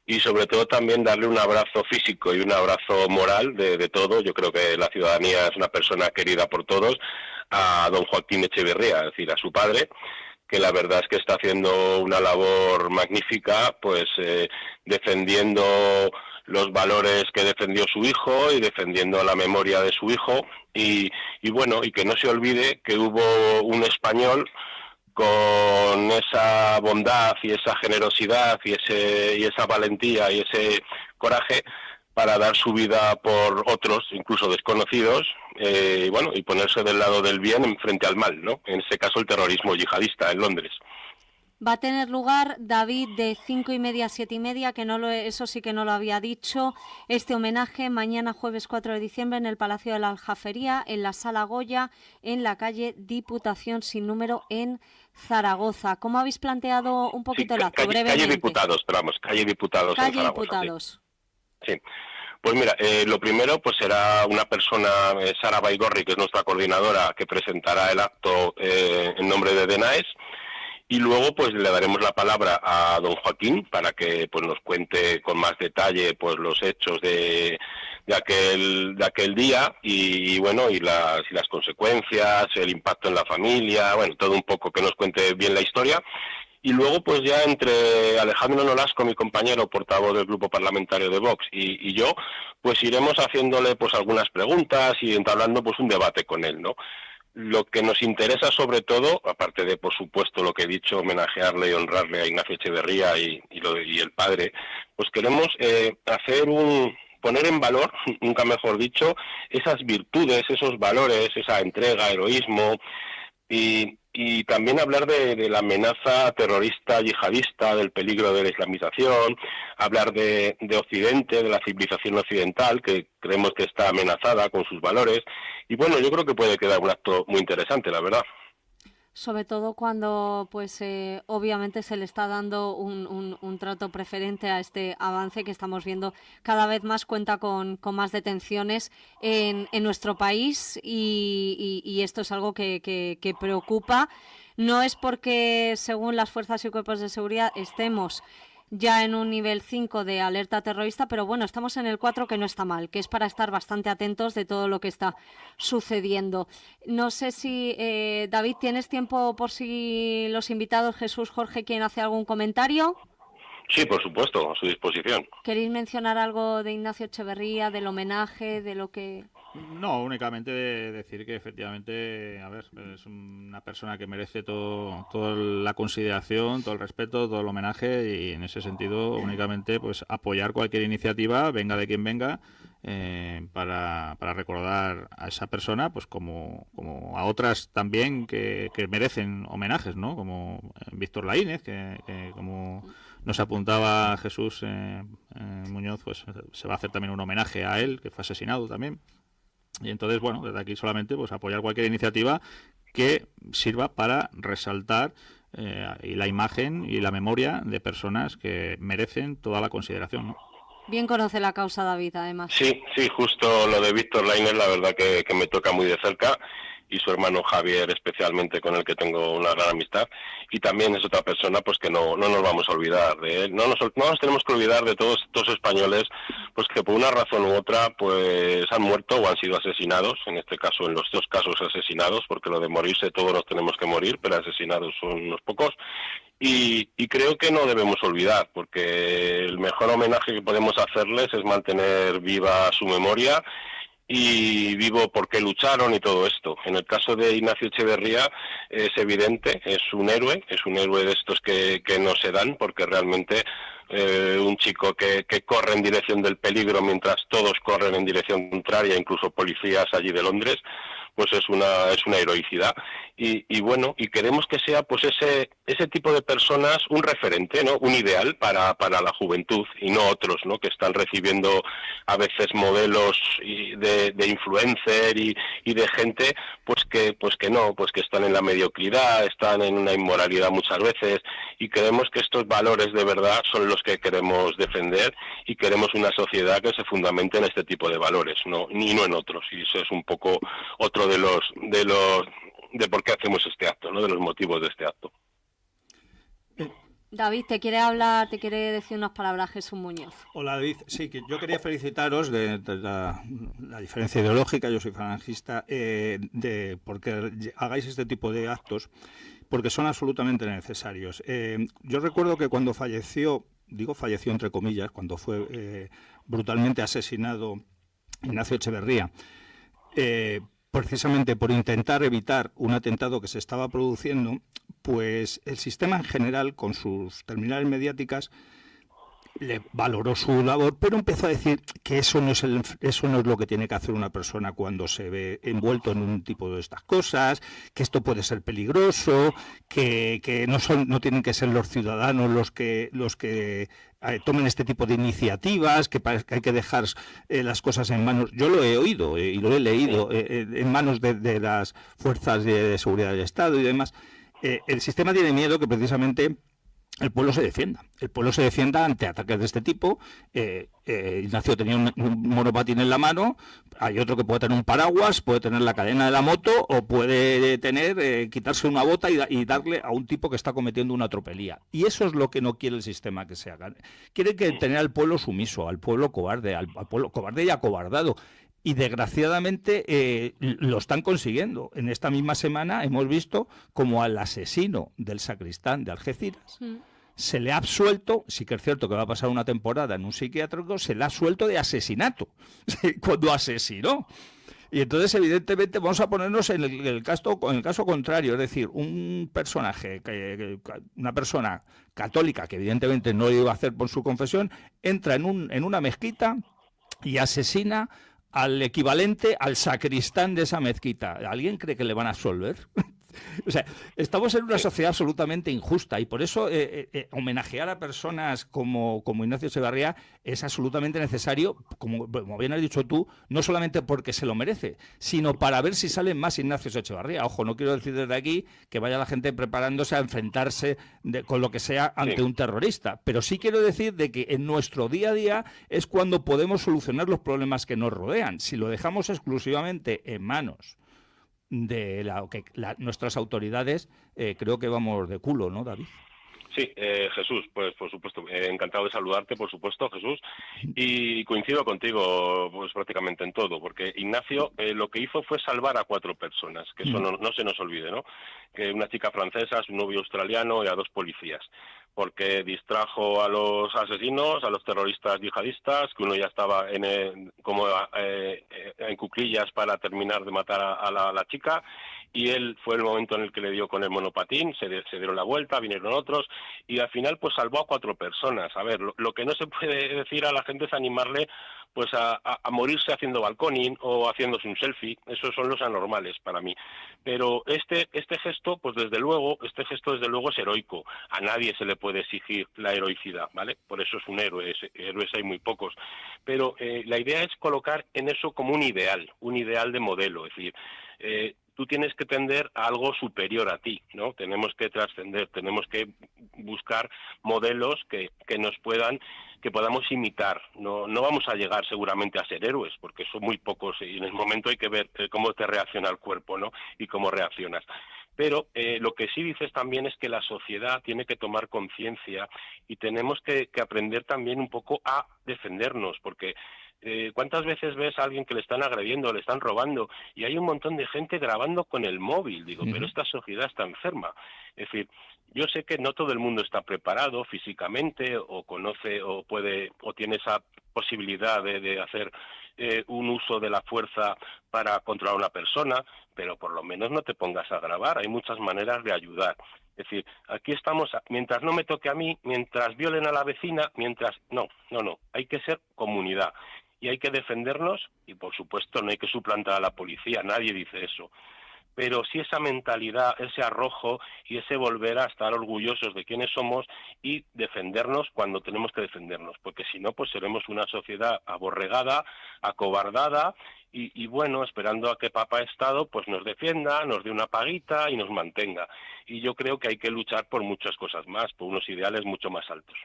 y sobre todo también darle un abrazo físico y un abrazo moral de todo. Yo creo que la ciudadanía es una persona querida por todos, a don Joaquín Echeverría, es decir, a su padre, que la verdad es que está haciendo una labor magnífica, pues defendiendo los valores que defendió su hijo y defendiendo la memoria de su hijo y que no se olvide que hubo un español con esa bondad y esa generosidad y esa valentía y ese coraje para dar su vida por otros, incluso desconocidos, y ponerse del lado del bien frente al mal, ¿no? En este caso el terrorismo yihadista en Londres. Va a tener lugar, David, de 5:30 a 7:30, que eso sí que no lo había dicho, este homenaje mañana jueves 4 de diciembre en el Palacio de la Aljafería, en la Sala Goya, en la calle Diputación sin número en Zaragoza. ¿Cómo habéis planteado un poquito el acto? Brevemente. Calle Diputados, pero vamos, calle Diputados en Zaragoza. Diputados. Sí. Pues mira, lo primero pues será una persona, Sara Baigorri, que es nuestra coordinadora, que presentará el acto en nombre de DENAES. Y luego pues le daremos la palabra a don Joaquín para que pues nos cuente con más detalle pues los hechos de aquel día y las consecuencias, el impacto en la familia, todo un poco que nos cuente bien la historia. Y luego pues ya entre Alejandro Nolasco, mi compañero portavoz del grupo parlamentario de Vox, y yo, pues iremos haciéndole pues algunas preguntas y entablando pues un debate con él, ¿no? Lo que nos interesa sobre todo, aparte de, por supuesto, lo que he dicho, homenajearle y honrarle a Ignacio Echeverría y el padre, pues queremos poner en valor, nunca mejor dicho, esas virtudes, esos valores, esa entrega, heroísmo, y también hablar de la amenaza terrorista yihadista, del peligro de la islamización, hablar de Occidente, de la civilización occidental, que creemos que está amenazada con sus valores. Y bueno, yo creo que puede quedar un acto muy interesante, la verdad. Sobre todo cuando, obviamente se le está dando un trato preferente a este avance que estamos viendo cada vez más, cuenta con más detenciones en nuestro país y esto es algo que preocupa. No es porque, según las fuerzas y cuerpos de seguridad, estemos ya en un nivel 5 de alerta terrorista, pero bueno, estamos en el 4, que no está mal, que es para estar bastante atentos de todo lo que está sucediendo. No sé si, David, ¿tienes tiempo por si los invitados, Jesús, Jorge, quieren hacer algún comentario? Sí, por supuesto, a su disposición. ¿Queréis mencionar algo de Ignacio Echeverría, del homenaje, de lo que...? No, únicamente decir que efectivamente, es una persona que merece toda la consideración, todo el respeto, todo el homenaje y en ese sentido únicamente pues apoyar cualquier iniciativa, venga de quien venga para recordar a esa persona, pues como a otras también que merecen homenajes, ¿no? Como Víctor Laínez, que como nos apuntaba Jesús Muñoz, pues se va a hacer también un homenaje a él, que fue asesinado también. Y entonces, bueno, desde aquí solamente pues apoyar cualquier iniciativa que sirva para resaltar y la imagen y la memoria de personas que merecen toda la consideración, ¿no? Bien conoce la causa, David, además. Sí, justo lo de Víctor Laínez, la verdad que me toca muy de cerca, y su hermano Javier especialmente, con el que tengo una gran amistad, y también es otra persona pues que no nos vamos a olvidar de él, no nos tenemos que olvidar de todos estos españoles pues que por una razón u otra pues han muerto o han sido asesinados, en este caso, en los dos casos asesinados, porque lo de morirse todos nos tenemos que morir, pero asesinados son unos pocos. Y creo que no debemos olvidar, porque el mejor homenaje que podemos hacerles es mantener viva su memoria y vivo por qué lucharon y todo esto. En el caso de Ignacio Echeverría es evidente, es un héroe de estos que no se dan, porque realmente un chico que corre en dirección del peligro mientras todos corren en dirección contraria, incluso policías allí de Londres, pues es una heroicidad, y bueno, y queremos que sea pues ese tipo de personas un referente, ¿no? Un ideal para la juventud, y no otros, ¿no? Que están recibiendo a veces modelos de influencer y de gente pues que están en la mediocridad, están en una inmoralidad muchas veces, y creemos que estos valores de verdad son los que queremos defender, y queremos una sociedad que se fundamente en este tipo de valores, no en otros, y eso es un poco otro de por qué hacemos este acto, ¿no? De los motivos de este acto. David, te quiere decir unas palabras Jesús Muñoz. Hola, David. Sí, que yo quería felicitaros de la diferencia ideológica, yo soy falangista, porque hagáis este tipo de actos, porque son absolutamente necesarios. Yo recuerdo que cuando falleció entre comillas, cuando fue brutalmente asesinado Ignacio Echeverría, precisamente por intentar evitar un atentado que se estaba produciendo, pues el sistema en general, con sus terminales mediáticas, le valoró su labor, pero empezó a decir que eso no es lo que tiene que hacer una persona cuando se ve envuelto en un tipo de estas cosas, que esto puede ser peligroso, que no tienen que ser los ciudadanos los que tomen este tipo de iniciativas, que hay que dejar las cosas en manos, yo lo he oído y lo he leído, en manos de las fuerzas de seguridad del Estado y demás. El sistema tiene miedo que precisamente el pueblo se defienda ante ataques de este tipo. Ignacio tenía un monopatín en la mano, hay otro que puede tener un paraguas, puede tener la cadena de la moto, o puede quitarse una bota y darle a un tipo que está cometiendo una tropelía. Y eso es lo que no quiere el sistema que se haga. Quiere tener al pueblo sumiso, al pueblo cobarde, al pueblo cobarde y acobardado. Y desgraciadamente lo están consiguiendo. En esta misma semana hemos visto como al asesino del sacristán de Algeciras se le ha absuelto, sí que es cierto que va a pasar una temporada en un psiquiátrico, se le ha absuelto de asesinato, cuando asesinó. Y entonces, evidentemente, vamos a ponernos en el caso contrario, es decir, un personaje, una persona católica, que evidentemente no lo iba a hacer por su confesión, entra en una mezquita y asesina al equivalente al sacristán de esa mezquita. ¿Alguien cree que le van a absolver? O sea, estamos en una sociedad absolutamente injusta, y por eso homenajear a personas como Ignacio Echeverría es absolutamente necesario, como bien has dicho tú, no solamente porque se lo merece, sino para ver si salen más Ignacios Echeverría. Ojo, no quiero decir desde aquí que vaya la gente preparándose a enfrentarse con lo que sea ante un terrorista, pero sí quiero decir de que en nuestro día a día es cuando podemos solucionar los problemas que nos rodean. Si lo dejamos exclusivamente en manos de nuestras autoridades, creo que vamos de culo, ¿no, David? Sí, Jesús, pues por supuesto, encantado de saludarte, por supuesto, Jesús, y coincido contigo pues prácticamente en todo, porque Ignacio lo que hizo fue salvar a 4 personas, que eso no se nos olvide, ¿no? Que una chica francesa, su novio australiano y a 2 policías, porque distrajo a los asesinos, a los terroristas yihadistas, que uno ya estaba en cuclillas para terminar de matar a la chica, y él fue el momento en el que le dio con el monopatín, se dieron la vuelta, vinieron otros, y al final pues salvó a 4 personas. A ver, lo que no se puede decir a la gente es animarle pues a morirse haciendo balconing o haciéndose un selfie. Esos son los anormales para mí. Pero este gesto, pues desde luego es heroico. A nadie se le puede exigir la heroicidad, ¿vale? Por eso es un héroe, héroes hay muy pocos. Pero la idea es colocar en eso como un ideal de modelo, es decir, tú tienes que tender a algo superior a ti, ¿no? Tenemos que trascender, tenemos que buscar modelos que podamos imitar. No vamos a llegar seguramente a ser héroes, porque son muy pocos y en el momento hay que ver cómo te reacciona el cuerpo, ¿no? Y cómo reaccionas. Pero lo que sí dices también es que la sociedad tiene que tomar conciencia y tenemos que aprender también un poco a defendernos, porque ¿cuántas veces ves a alguien que le están agrediendo, le están robando y hay un montón de gente grabando con el móvil? Digo, pero esta sociedad está enferma. Es decir, yo sé que no todo el mundo está preparado físicamente o conoce o puede o tiene esa posibilidad de hacer un uso de la fuerza para controlar a una persona, pero por lo menos no te pongas a grabar. Hay muchas maneras de ayudar. Es decir, aquí estamos, mientras no me toque a mí, mientras violen a la vecina, no, hay que ser comunidad. Y hay que defendernos, y por supuesto no hay que suplantar a la policía, nadie dice eso. Pero sí esa mentalidad, ese arrojo y ese volver a estar orgullosos de quiénes somos y defendernos cuando tenemos que defendernos, porque si no, pues seremos una sociedad aborregada, acobardada y bueno, esperando a que Papá Estado pues nos defienda, nos dé una paguita y nos mantenga. Y yo creo que hay que luchar por muchas cosas más, por unos ideales mucho más altos.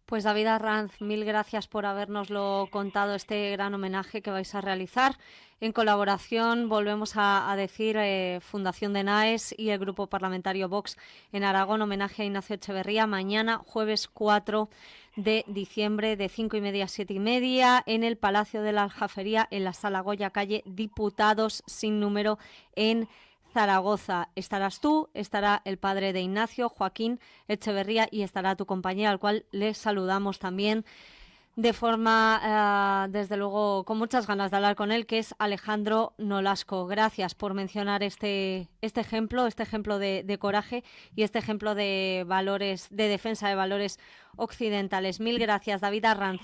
Pues David Arranz, mil gracias por habernoslo contado, este gran homenaje que vais a realizar. En colaboración, volvemos a decir, Fundación DENAES y el Grupo Parlamentario Vox en Aragón, homenaje a Ignacio Echeverría, mañana, jueves 4 de diciembre, de 5:30 a 7:30, en el Palacio de la Aljafería, en la Sala Goya, calle Diputados, sin número, en Zaragoza. Estarás tú, estará el padre de Ignacio, Joaquín Echeverría, y estará tu compañero, al cual le saludamos también de forma, desde luego, con muchas ganas de hablar con él, que es Alejandro Nolasco. Gracias por mencionar este ejemplo de coraje y este ejemplo de valores, de defensa de valores occidentales. Mil gracias, David Arranz.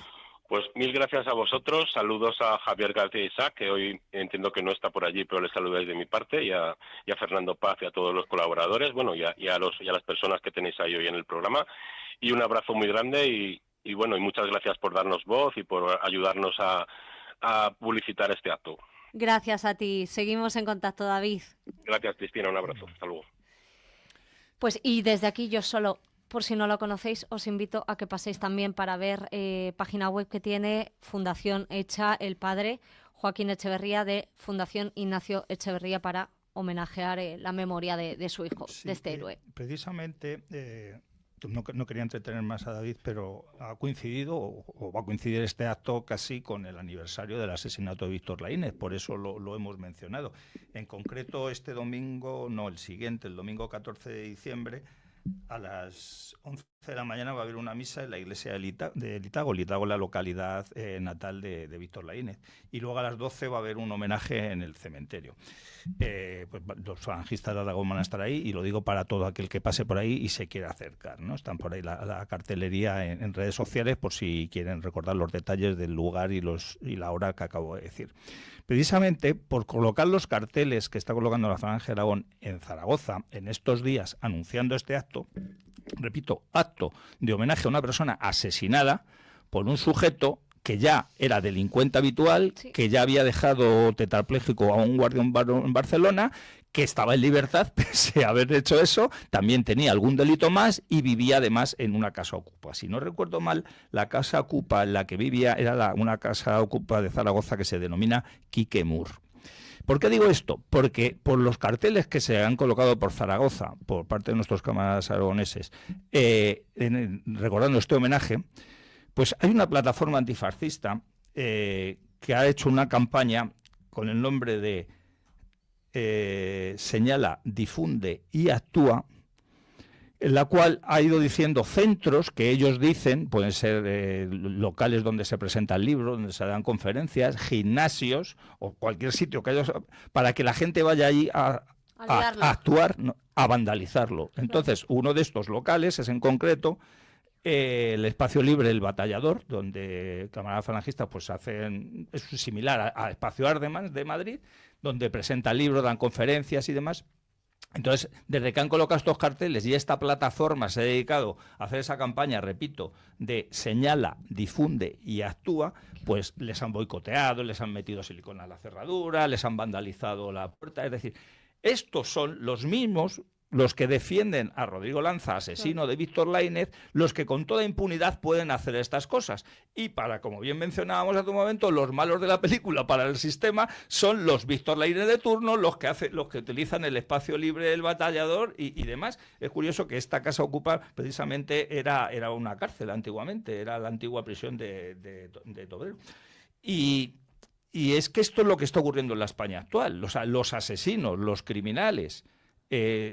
Pues mil gracias a vosotros, saludos a Javier García Isaac, que hoy entiendo que no está por allí, pero le saludáis de mi parte, y a Fernando Paz y a todos los colaboradores, bueno, y a las personas que tenéis ahí hoy en el programa, y un abrazo muy grande y bueno, y muchas gracias por darnos voz y por ayudarnos a publicitar este acto. Gracias a ti, seguimos en contacto, David. Gracias, Cristina, un abrazo, hasta luego. Pues y desde aquí yo solo, por si no lo conocéis, os invito a que paséis también para ver página web que tiene Fundación Echa el padre Joaquín Echeverría, de Fundación Ignacio Echeverría, para homenajear la memoria de su hijo, sí, de este héroe. Precisamente, no quería entretener más a David, pero ha coincidido o va a coincidir este acto casi con el aniversario del asesinato de Víctor Laínez, por eso lo hemos mencionado. En concreto, este domingo, no, el siguiente, el domingo 14 de diciembre, a las 11 de la mañana va a haber una misa en la iglesia de Litago. Litago es la localidad natal de Víctor Laínez. Y luego a las 12 va a haber un homenaje en el cementerio. Pues los falangistas de Aragón van a estar ahí, y lo digo para todo aquel que pase por ahí y se quiera acercar, ¿no? Están por ahí la cartelería en redes sociales por si quieren recordar los detalles del lugar y la hora que acabo de decir. Precisamente por colocar los carteles que está colocando la Falange de Aragón en Zaragoza en estos días anunciando este acto, repito, acto de homenaje a una persona asesinada por un sujeto que ya era delincuente habitual, sí, que ya había dejado tetrapléjico a un guardia en Barcelona, que estaba en libertad pese a haber hecho eso, también tenía algún delito más y vivía además en una casa ocupa. Si no recuerdo mal, la casa ocupa en la que vivía era una casa ocupa de Zaragoza que se denomina Quique Mur. ¿Por qué digo esto? Porque por los carteles que se han colocado por Zaragoza, por parte de nuestros camaradas aragoneses, recordando este homenaje, pues hay una plataforma antifascista que ha hecho una campaña con el nombre de Señala, Difunde y Actúa, en la cual ha ido diciendo centros que ellos dicen, pueden ser locales donde se presentan libros, donde se dan conferencias, gimnasios o cualquier sitio que haya, para que la gente vaya allí a actuar, a vandalizarlo. Entonces, uno de estos locales es en concreto el espacio libre El Batallador, donde camaradas falangistas pues hacen, es similar a Espacio Ardemans de Madrid, donde presentan libros, dan conferencias y demás. Entonces, desde que han colocado estos carteles y esta plataforma se ha dedicado a hacer esa campaña, repito, de señala, difunde y actúa, pues les han boicoteado, les han metido silicona a la cerradura, les han vandalizado la puerta. Es decir, estos son los mismos, los que defienden a Rodrigo Lanza, asesino de Víctor Laínez, los que con toda impunidad pueden hacer estas cosas. Y para, como bien mencionábamos hace un momento, los malos de la película para el sistema son los Víctor Laínez de turno, los que utilizan el espacio libre del Batallador y demás. Es curioso que esta casa ocupa precisamente era una cárcel antiguamente, era la antigua prisión de Tobero. Y es que esto es lo que está ocurriendo en la España actual. O sea, los asesinos, los criminales,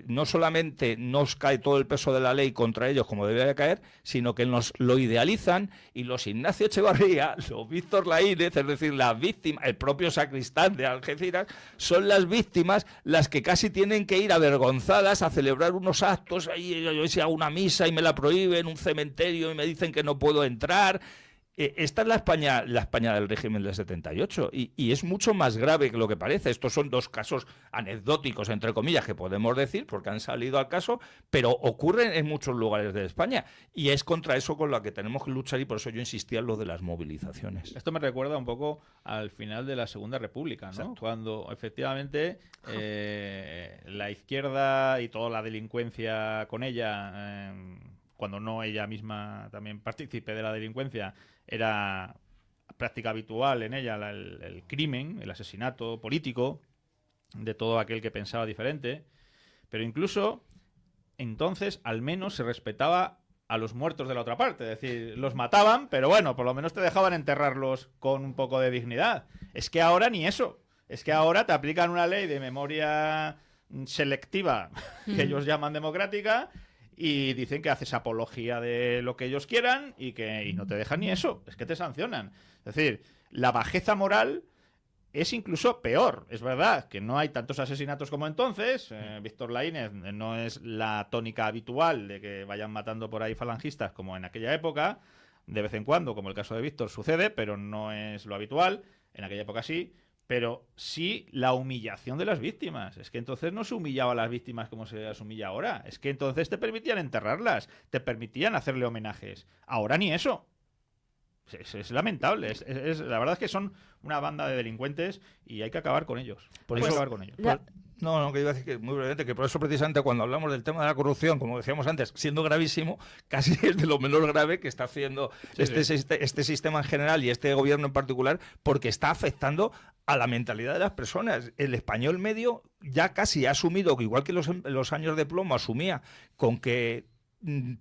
no solamente nos cae todo el peso de la ley contra ellos como debería caer, sino que nos lo idealizan, y los Ignacio Echevarría, los Víctor Laínez, es decir, las víctimas, el propio sacristán de Algeciras, son las víctimas las que casi tienen que ir avergonzadas a celebrar unos actos. Ahí yo si hago una misa y me la prohíben, un cementerio y me dicen que no puedo entrar. Esta es la España del régimen del 78 y es mucho más grave que lo que parece. Estos son dos casos anecdóticos, entre comillas, que podemos decir, porque han salido al caso, pero ocurren en muchos lugares de España y es contra eso con lo que tenemos que luchar, y por eso yo insistía en lo de las movilizaciones. Esto me recuerda un poco al final de la Segunda República, ¿no? Exacto. Cuando efectivamente la izquierda y toda la delincuencia con ella, cuando no ella misma también partícipe de la delincuencia, era práctica habitual en ella el crimen, el asesinato político de todo aquel que pensaba diferente, pero incluso entonces al menos se respetaba a los muertos de la otra parte, es decir, los mataban, pero bueno, por lo menos te dejaban enterrarlos con un poco de dignidad. Es que ahora ni eso, es que ahora te aplican una ley de memoria selectiva que ellos llaman democrática, y dicen que haces apología de lo que ellos quieran y no te dejan ni eso, es que te sancionan. Es decir, la bajeza moral es incluso peor. Es verdad que no hay tantos asesinatos como entonces. Víctor Laínez no es la tónica habitual de que vayan matando por ahí falangistas como en aquella época. De vez en cuando, como el caso de Víctor, sucede, pero no es lo habitual. En aquella época sí. Pero sí la humillación de las víctimas. Es que entonces no se humillaba a las víctimas como se las humilla ahora. Es que entonces te permitían enterrarlas, te permitían hacerle homenajes. Ahora ni eso. Es lamentable. La verdad es que son una banda de delincuentes y hay que acabar con ellos. No, que iba a decir que muy brevemente, que por eso precisamente cuando hablamos del tema de la corrupción, como decíamos antes, siendo gravísimo, casi es de lo menos grave que está haciendo este sistema en general y este gobierno en particular, porque está afectando a la mentalidad de las personas. El español medio ya casi ha asumido, que igual que los años de plomo asumía con que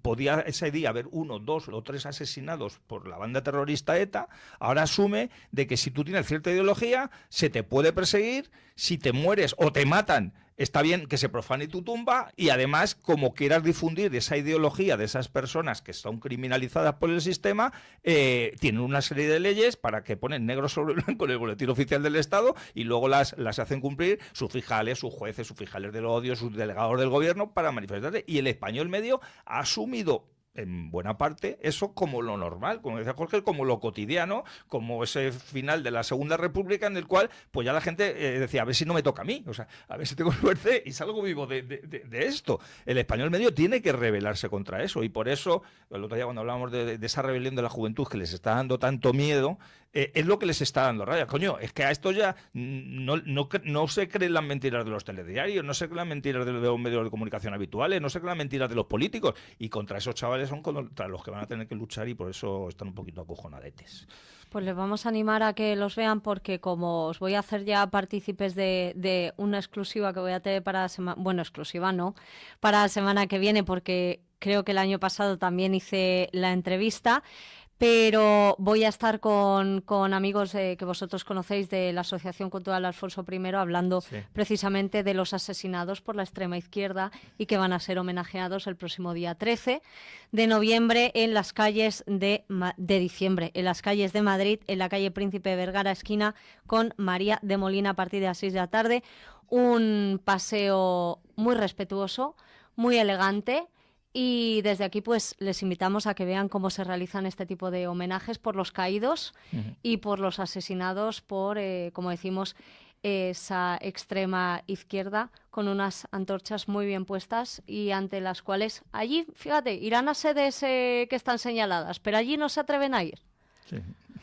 podía ese día haber 1, 2 o 3 asesinados por la banda terrorista ETA, ahora asume de que si tú tienes cierta ideología se te puede perseguir, si te mueres o te matan, está bien que se profane tu tumba, y además, como quieras difundir esa ideología de esas personas que son criminalizadas por el sistema, tienen una serie de leyes para que ponen negro sobre blanco en el boletín oficial del Estado y luego las hacen cumplir sus fiscales, sus jueces, sus fiscales del odio, sus delegados del gobierno para manifestarse. Y el español medio ha asumido en buena parte eso como lo normal, como decía Jorge, como lo cotidiano, como ese final de la Segunda República en el cual pues ya la gente decía, a ver si no me toca a mí, o sea, a ver si tengo suerte y salgo vivo de esto. El español medio tiene que rebelarse contra eso, y por eso, el otro día cuando hablábamos de esa rebelión de la juventud que les está dando tanto miedo, es lo que les está dando raya. Coño, es que a esto ya no se creen las mentiras de los telediarios, no se creen las mentiras de los medios de comunicación habituales, no se creen las mentiras de los políticos, y contra esos chavales son contra los que van a tener que luchar, y por eso están un poquito acojonadetes. Pues les vamos a animar a que los vean, porque como os voy a hacer ya partícipes de una exclusiva que voy a tener para la semana, bueno, exclusiva no, para la semana que viene, porque creo que el año pasado también hice la entrevista, pero voy a estar con amigos que vosotros conocéis de la Asociación Cultural Alfonso I, hablando precisamente de los asesinados por la extrema izquierda y que van a ser homenajeados el próximo día 13 de noviembre en las calles de diciembre, en las calles de Madrid, en la calle Príncipe Vergara, esquina con María de Molina, a partir de las 6 de la tarde. Un paseo muy respetuoso, muy elegante, Y desde aquí pues les invitamos a que vean cómo se realizan este tipo de homenajes por los caídos y por los asesinados por, como decimos, esa extrema izquierda, con unas antorchas muy bien puestas y ante las cuales allí, fíjate, irán a sedes que están señaladas, pero allí no se atreven a ir. Sí.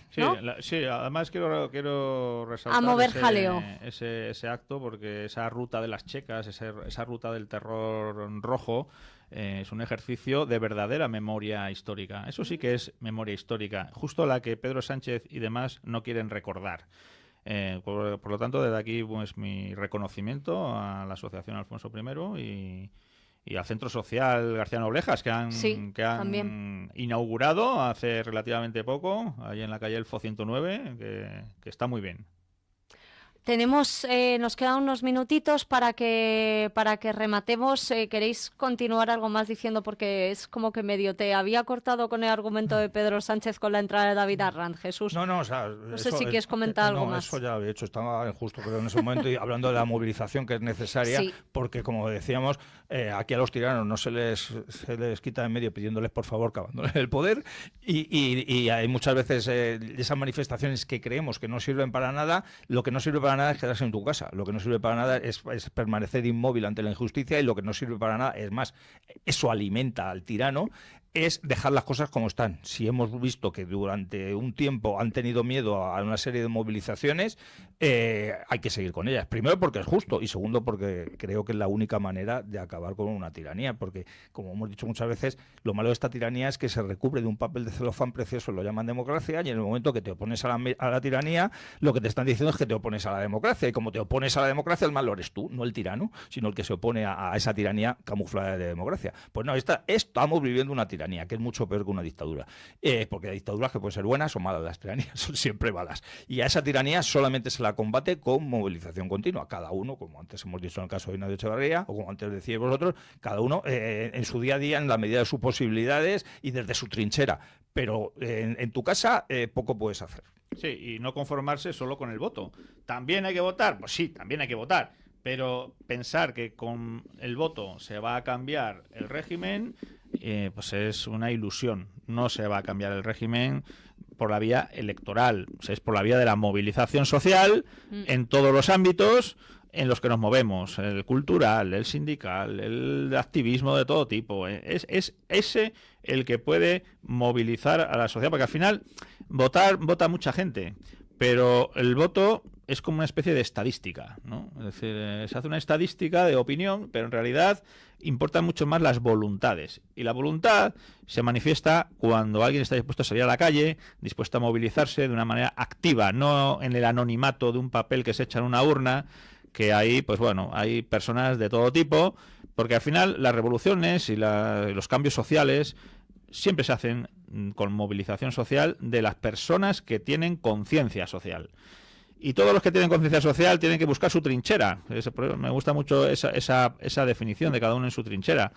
Sí, ¿no? sí, además quiero resaltar A mover jaleo. ese acto, porque esa ruta de las checas, esa ruta del terror rojo, es un ejercicio de verdadera memoria histórica. Eso sí que es memoria histórica, justo la que Pedro Sánchez y demás no quieren recordar. Por lo tanto, desde aquí pues mi reconocimiento a la Asociación Alfonso I y al Centro Social García Noblejas, que han también inaugurado hace relativamente poco, ahí en la calle Elfo 109, que está muy bien. Nos quedan unos minutitos para que rematemos. ¿Queréis continuar algo más diciendo? Porque es como que medio te había cortado con el argumento de Pedro Sánchez con la entrada de David Arranz, Jesús. No, o sea, no sé si quieres comentar algo más. Eso ya lo había hecho, estaba justo creo en ese momento y hablando de la movilización que es necesaria, Sí. porque como decíamos, aquí a los tiranos no se les quita de en medio pidiéndoles por favor que abandonen el poder y hay muchas veces esas manifestaciones que creemos que no sirven para nada, lo que no sirve para nada es quedarse en tu casa, lo que no sirve para nada es permanecer inmóvil ante la injusticia y lo que no sirve para nada, es más, eso alimenta al tirano, es dejar las cosas como están. Si hemos visto que durante un tiempo han tenido miedo a una serie de movilizaciones, hay que seguir con ellas. Primero porque es justo y segundo porque creo que es la única manera de acabar con una tiranía, porque como hemos dicho muchas veces, lo malo de esta tiranía es que se recubre de un papel de celofán precioso, lo llaman democracia, y en el momento que te opones a la tiranía, lo que te están diciendo es que te opones a la democracia, y como te opones a la democracia, el malo eres tú, no el tirano, sino el que se opone a esa tiranía camuflada de democracia. Pues no, estamos viviendo una tiranía, que es mucho peor que una dictadura, porque hay dictaduras que pueden ser buenas o malas, las tiranías son siempre malas, y a esa tiranía solamente se la combate con movilización continua, cada uno, como antes hemos dicho en el caso de Ignacio Echevarría, o como antes decíais vosotros, cada uno en su día a día, en la medida de sus posibilidades y desde su trinchera, pero en tu casa poco puedes hacer. Sí, y no conformarse solo con el voto. ¿También hay que votar? Pues sí, también hay que votar, pero pensar que con el voto se va a cambiar el régimen, pues es una ilusión. No se va a cambiar el régimen por la vía electoral, es por la vía de la movilización social en todos los ámbitos en los que nos movemos, el cultural, el sindical, el activismo de todo tipo. Es ese el que puede movilizar a la sociedad, porque al final vota mucha gente, pero el voto es como una especie de estadística, ¿no? Es decir, se hace una estadística de opinión, pero en realidad importan mucho más las voluntades. Y la voluntad se manifiesta cuando alguien está dispuesto a salir a la calle, dispuesto a movilizarse de una manera activa, no en el anonimato de un papel que se echa en una urna, que ahí, pues bueno, hay personas de todo tipo, porque al final las revoluciones y los cambios sociales siempre se hacen con movilización social de las personas que tienen conciencia social. Y todos los que tienen conciencia social tienen que buscar su trinchera. Me gusta mucho esa definición de cada uno en su trinchera.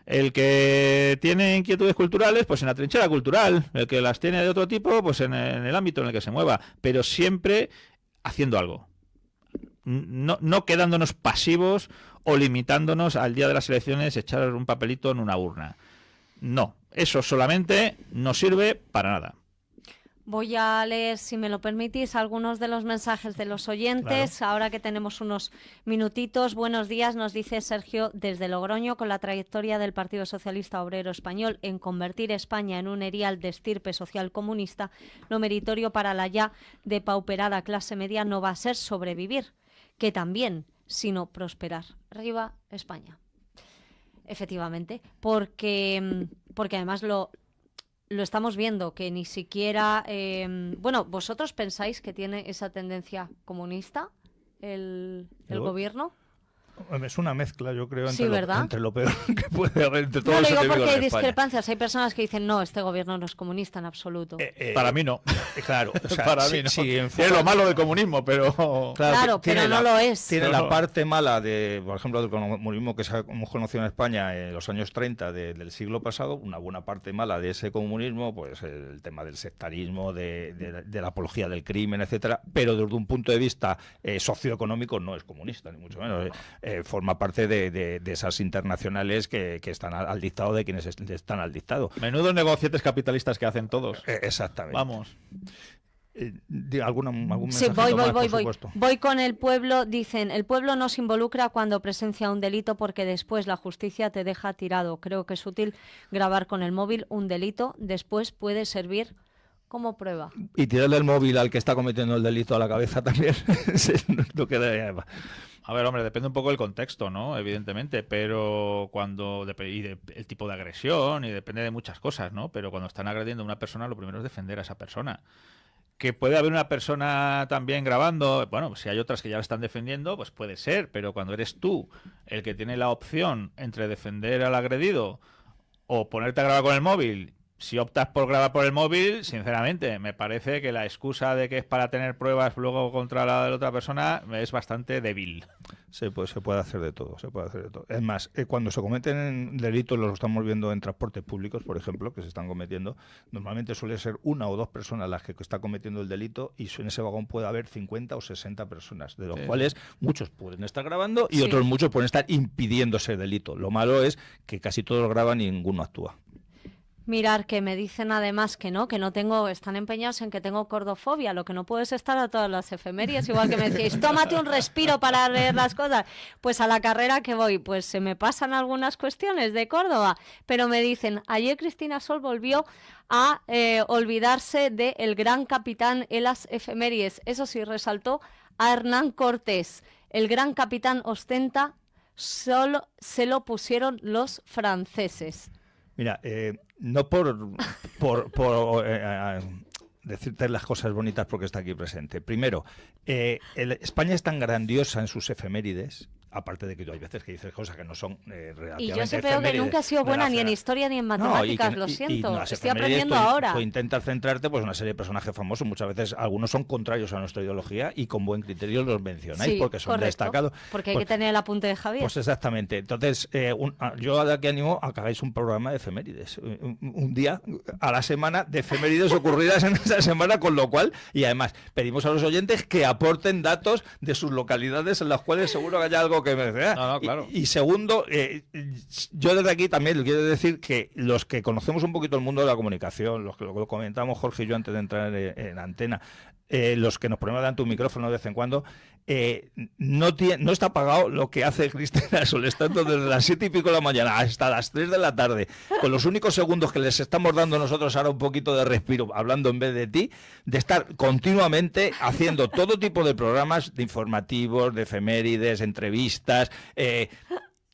El que tiene inquietudes culturales, pues en la trinchera cultural. El que las tiene de otro tipo, pues en el ámbito en el que se mueva. Pero siempre haciendo algo. No quedándonos pasivos o limitándonos al día de las elecciones echar un papelito en una urna. No, eso solamente no sirve para nada. Voy a leer, si me lo permitís, algunos de los mensajes de los oyentes. Claro. Ahora que tenemos unos minutitos. Buenos días, nos dice Sergio desde Logroño. Con la trayectoria del Partido Socialista Obrero Español en convertir España en un erial de estirpe social comunista, lo meritorio para la ya depauperada clase media no va a ser sobrevivir, que también, sino prosperar. Arriba España. Efectivamente, porque además lo estamos viendo, que ni siquiera... bueno, ¿vosotros pensáis que tiene esa tendencia comunista el gobierno? Es una mezcla, yo creo, sí, entre lo peor que puede haber entre todos. No, lo digo porque hay discrepancias. Hay personas que dicen, no, este gobierno no es comunista en absoluto. Para mí no. Claro, o sea, para mí no. Es lo malo del comunismo, pero... Claro, pero no lo es. Tiene la parte mala, por ejemplo, del comunismo que hemos conocido en España en los años 30 del siglo pasado. Una buena parte mala de ese comunismo, pues el tema del sectarismo, de la apología del crimen, etcétera. Pero desde un punto de vista socioeconómico no es comunista, ni mucho menos. forma parte de esas internacionales que están al dictado de quienes están al dictado. Menudos negocietes capitalistas que hacen todos. Exactamente. Vamos. ¿Algún Sí, mensaje más, por voy. supuesto? Voy con el pueblo. Dicen, el pueblo no se involucra cuando presencia un delito porque después la justicia te deja tirado. Creo que es útil grabar con el móvil un delito. Después puede servir como prueba. Y tirarle el móvil al que está cometiendo el delito a la cabeza también. No queda... A ver, hombre, depende un poco del contexto, ¿no? Evidentemente, pero el tipo de agresión y depende de muchas cosas, ¿no? Pero cuando están agrediendo a una persona, lo primero es defender a esa persona. Que puede haber una persona también grabando, bueno, si hay otras que ya la están defendiendo, pues puede ser, pero cuando eres tú el que tiene la opción entre defender al agredido o ponerte a grabar con el móvil, si optas por grabar por el móvil, sinceramente, me parece que la excusa de que es para tener pruebas luego contra la de la otra persona es bastante débil. Sí, pues se puede hacer de todo, Es más, cuando se cometen delitos, los estamos viendo en transportes públicos, por ejemplo, que se están cometiendo, normalmente suele ser una o dos personas las que está cometiendo el delito y en ese vagón puede haber 50 o 60 personas, de los cuales muchos pueden estar grabando y otros muchos pueden estar impidiendo ese delito. Lo malo es que casi todos graban y ninguno actúa. Mirar, que me dicen además que no tengo, están empeñados en que tengo cordofobia, lo que no puedo es estar a todas las efemérides, igual que me decíais, tómate un respiro para leer las cosas. Pues a la carrera que voy, pues se me pasan algunas cuestiones de Córdoba, pero me dicen, ayer Cristina Sol volvió a olvidarse del gran capitán en las efemérides. Eso sí, resaltó a Hernán Cortés. El gran capitán ostenta, solo se lo pusieron los franceses. Mira, no por decirte las cosas bonitas porque está aquí presente. Primero, España es tan grandiosa en sus efemérides, aparte de que hay veces que dices cosas que no son relativamente y yo sé veo que nunca ha sido buena ni en historia ni en matemáticas, lo siento. Estoy aprendiendo ahora. Tú intentas centrarte pues una serie de personajes famosos, muchas veces algunos son contrarios a nuestra ideología y con buen criterio los mencionáis porque son destacados. Porque hay que tener el apunte de Javier. Pues exactamente. Entonces, yo de aquí animo a que hagáis un programa de efemérides. Un día a la semana de efemérides ocurridas en esa semana, con lo cual, y además pedimos a los oyentes que aporten datos de sus localidades en las cuales seguro que haya algo que me... claro. Y segundo, yo desde aquí también le quiero decir que los que conocemos un poquito el mundo de la comunicación, los que lo comentamos Jorge y yo antes de entrar en antena, los que nos ponemos delante un micrófono de vez en cuando, no está pagado lo que hace Cristina Sol, estando desde las 7 y pico de la mañana hasta las 3 de la tarde, con los únicos segundos que les estamos dando nosotros ahora un poquito de respiro, hablando en vez de ti, de estar continuamente haciendo todo tipo de programas de informativos, de efemérides, entrevistas,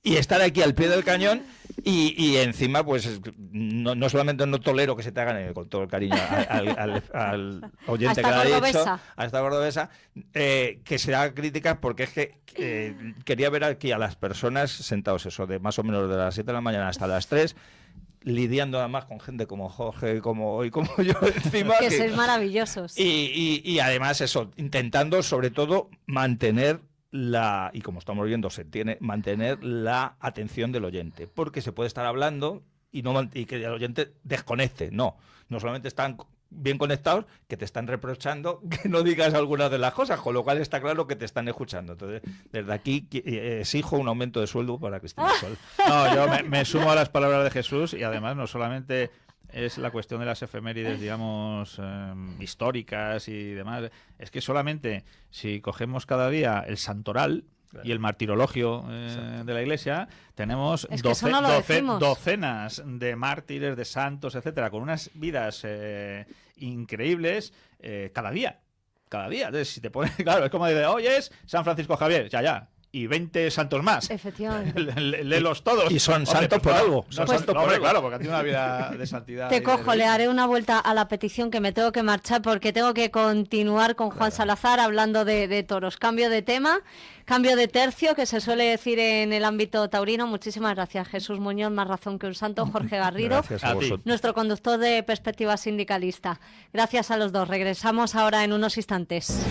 y estar aquí al pie del cañón y encima pues no solamente no tolero que se te hagan con todo el cariño al oyente que ha dicho, a esta cordobesa, que se haga críticas porque es que quería ver aquí a las personas sentados eso de más o menos de las 7 de la mañana hasta las 3 lidiando además con gente como Jorge, como hoy, como yo encima. Que sois maravillosos. Y además eso, intentando sobre todo mantener y como estamos viendo, mantener la atención del oyente, porque se puede estar hablando y que el oyente desconecte. No solamente están bien conectados, que te están reprochando que no digas algunas de las cosas, con lo cual está claro que te están escuchando. Entonces, desde aquí exijo un aumento de sueldo para Cristina Sol. No, yo me sumo a las palabras de Jesús y además no solamente es la cuestión de las efemérides, digamos, históricas y demás. Es que solamente si cogemos cada día el santoral y el martirologio de la Iglesia, tenemos docenas de mártires, de santos, etcétera, con unas vidas increíbles cada día. Entonces, si te pones, claro, es como decir, hoy es San Francisco Javier, ya. Y 20 santos más. Efectivamente. Léelos todos. Y son santos por algo. Son santos por algo. Claro, porque tiene una vida de santidad. Te cojo, le haré una vuelta a la petición que me tengo que marchar porque tengo que continuar con Juan Salazar hablando de toros. Cambio de tema, cambio de tercio, que se suele decir en el ámbito taurino. Muchísimas gracias, Jesús Muñoz, más razón que un santo. Jorge Garrido, gracias a vosotros. Nuestro conductor de Perspectiva Sindicalista. Gracias a los dos. Regresamos ahora en unos instantes.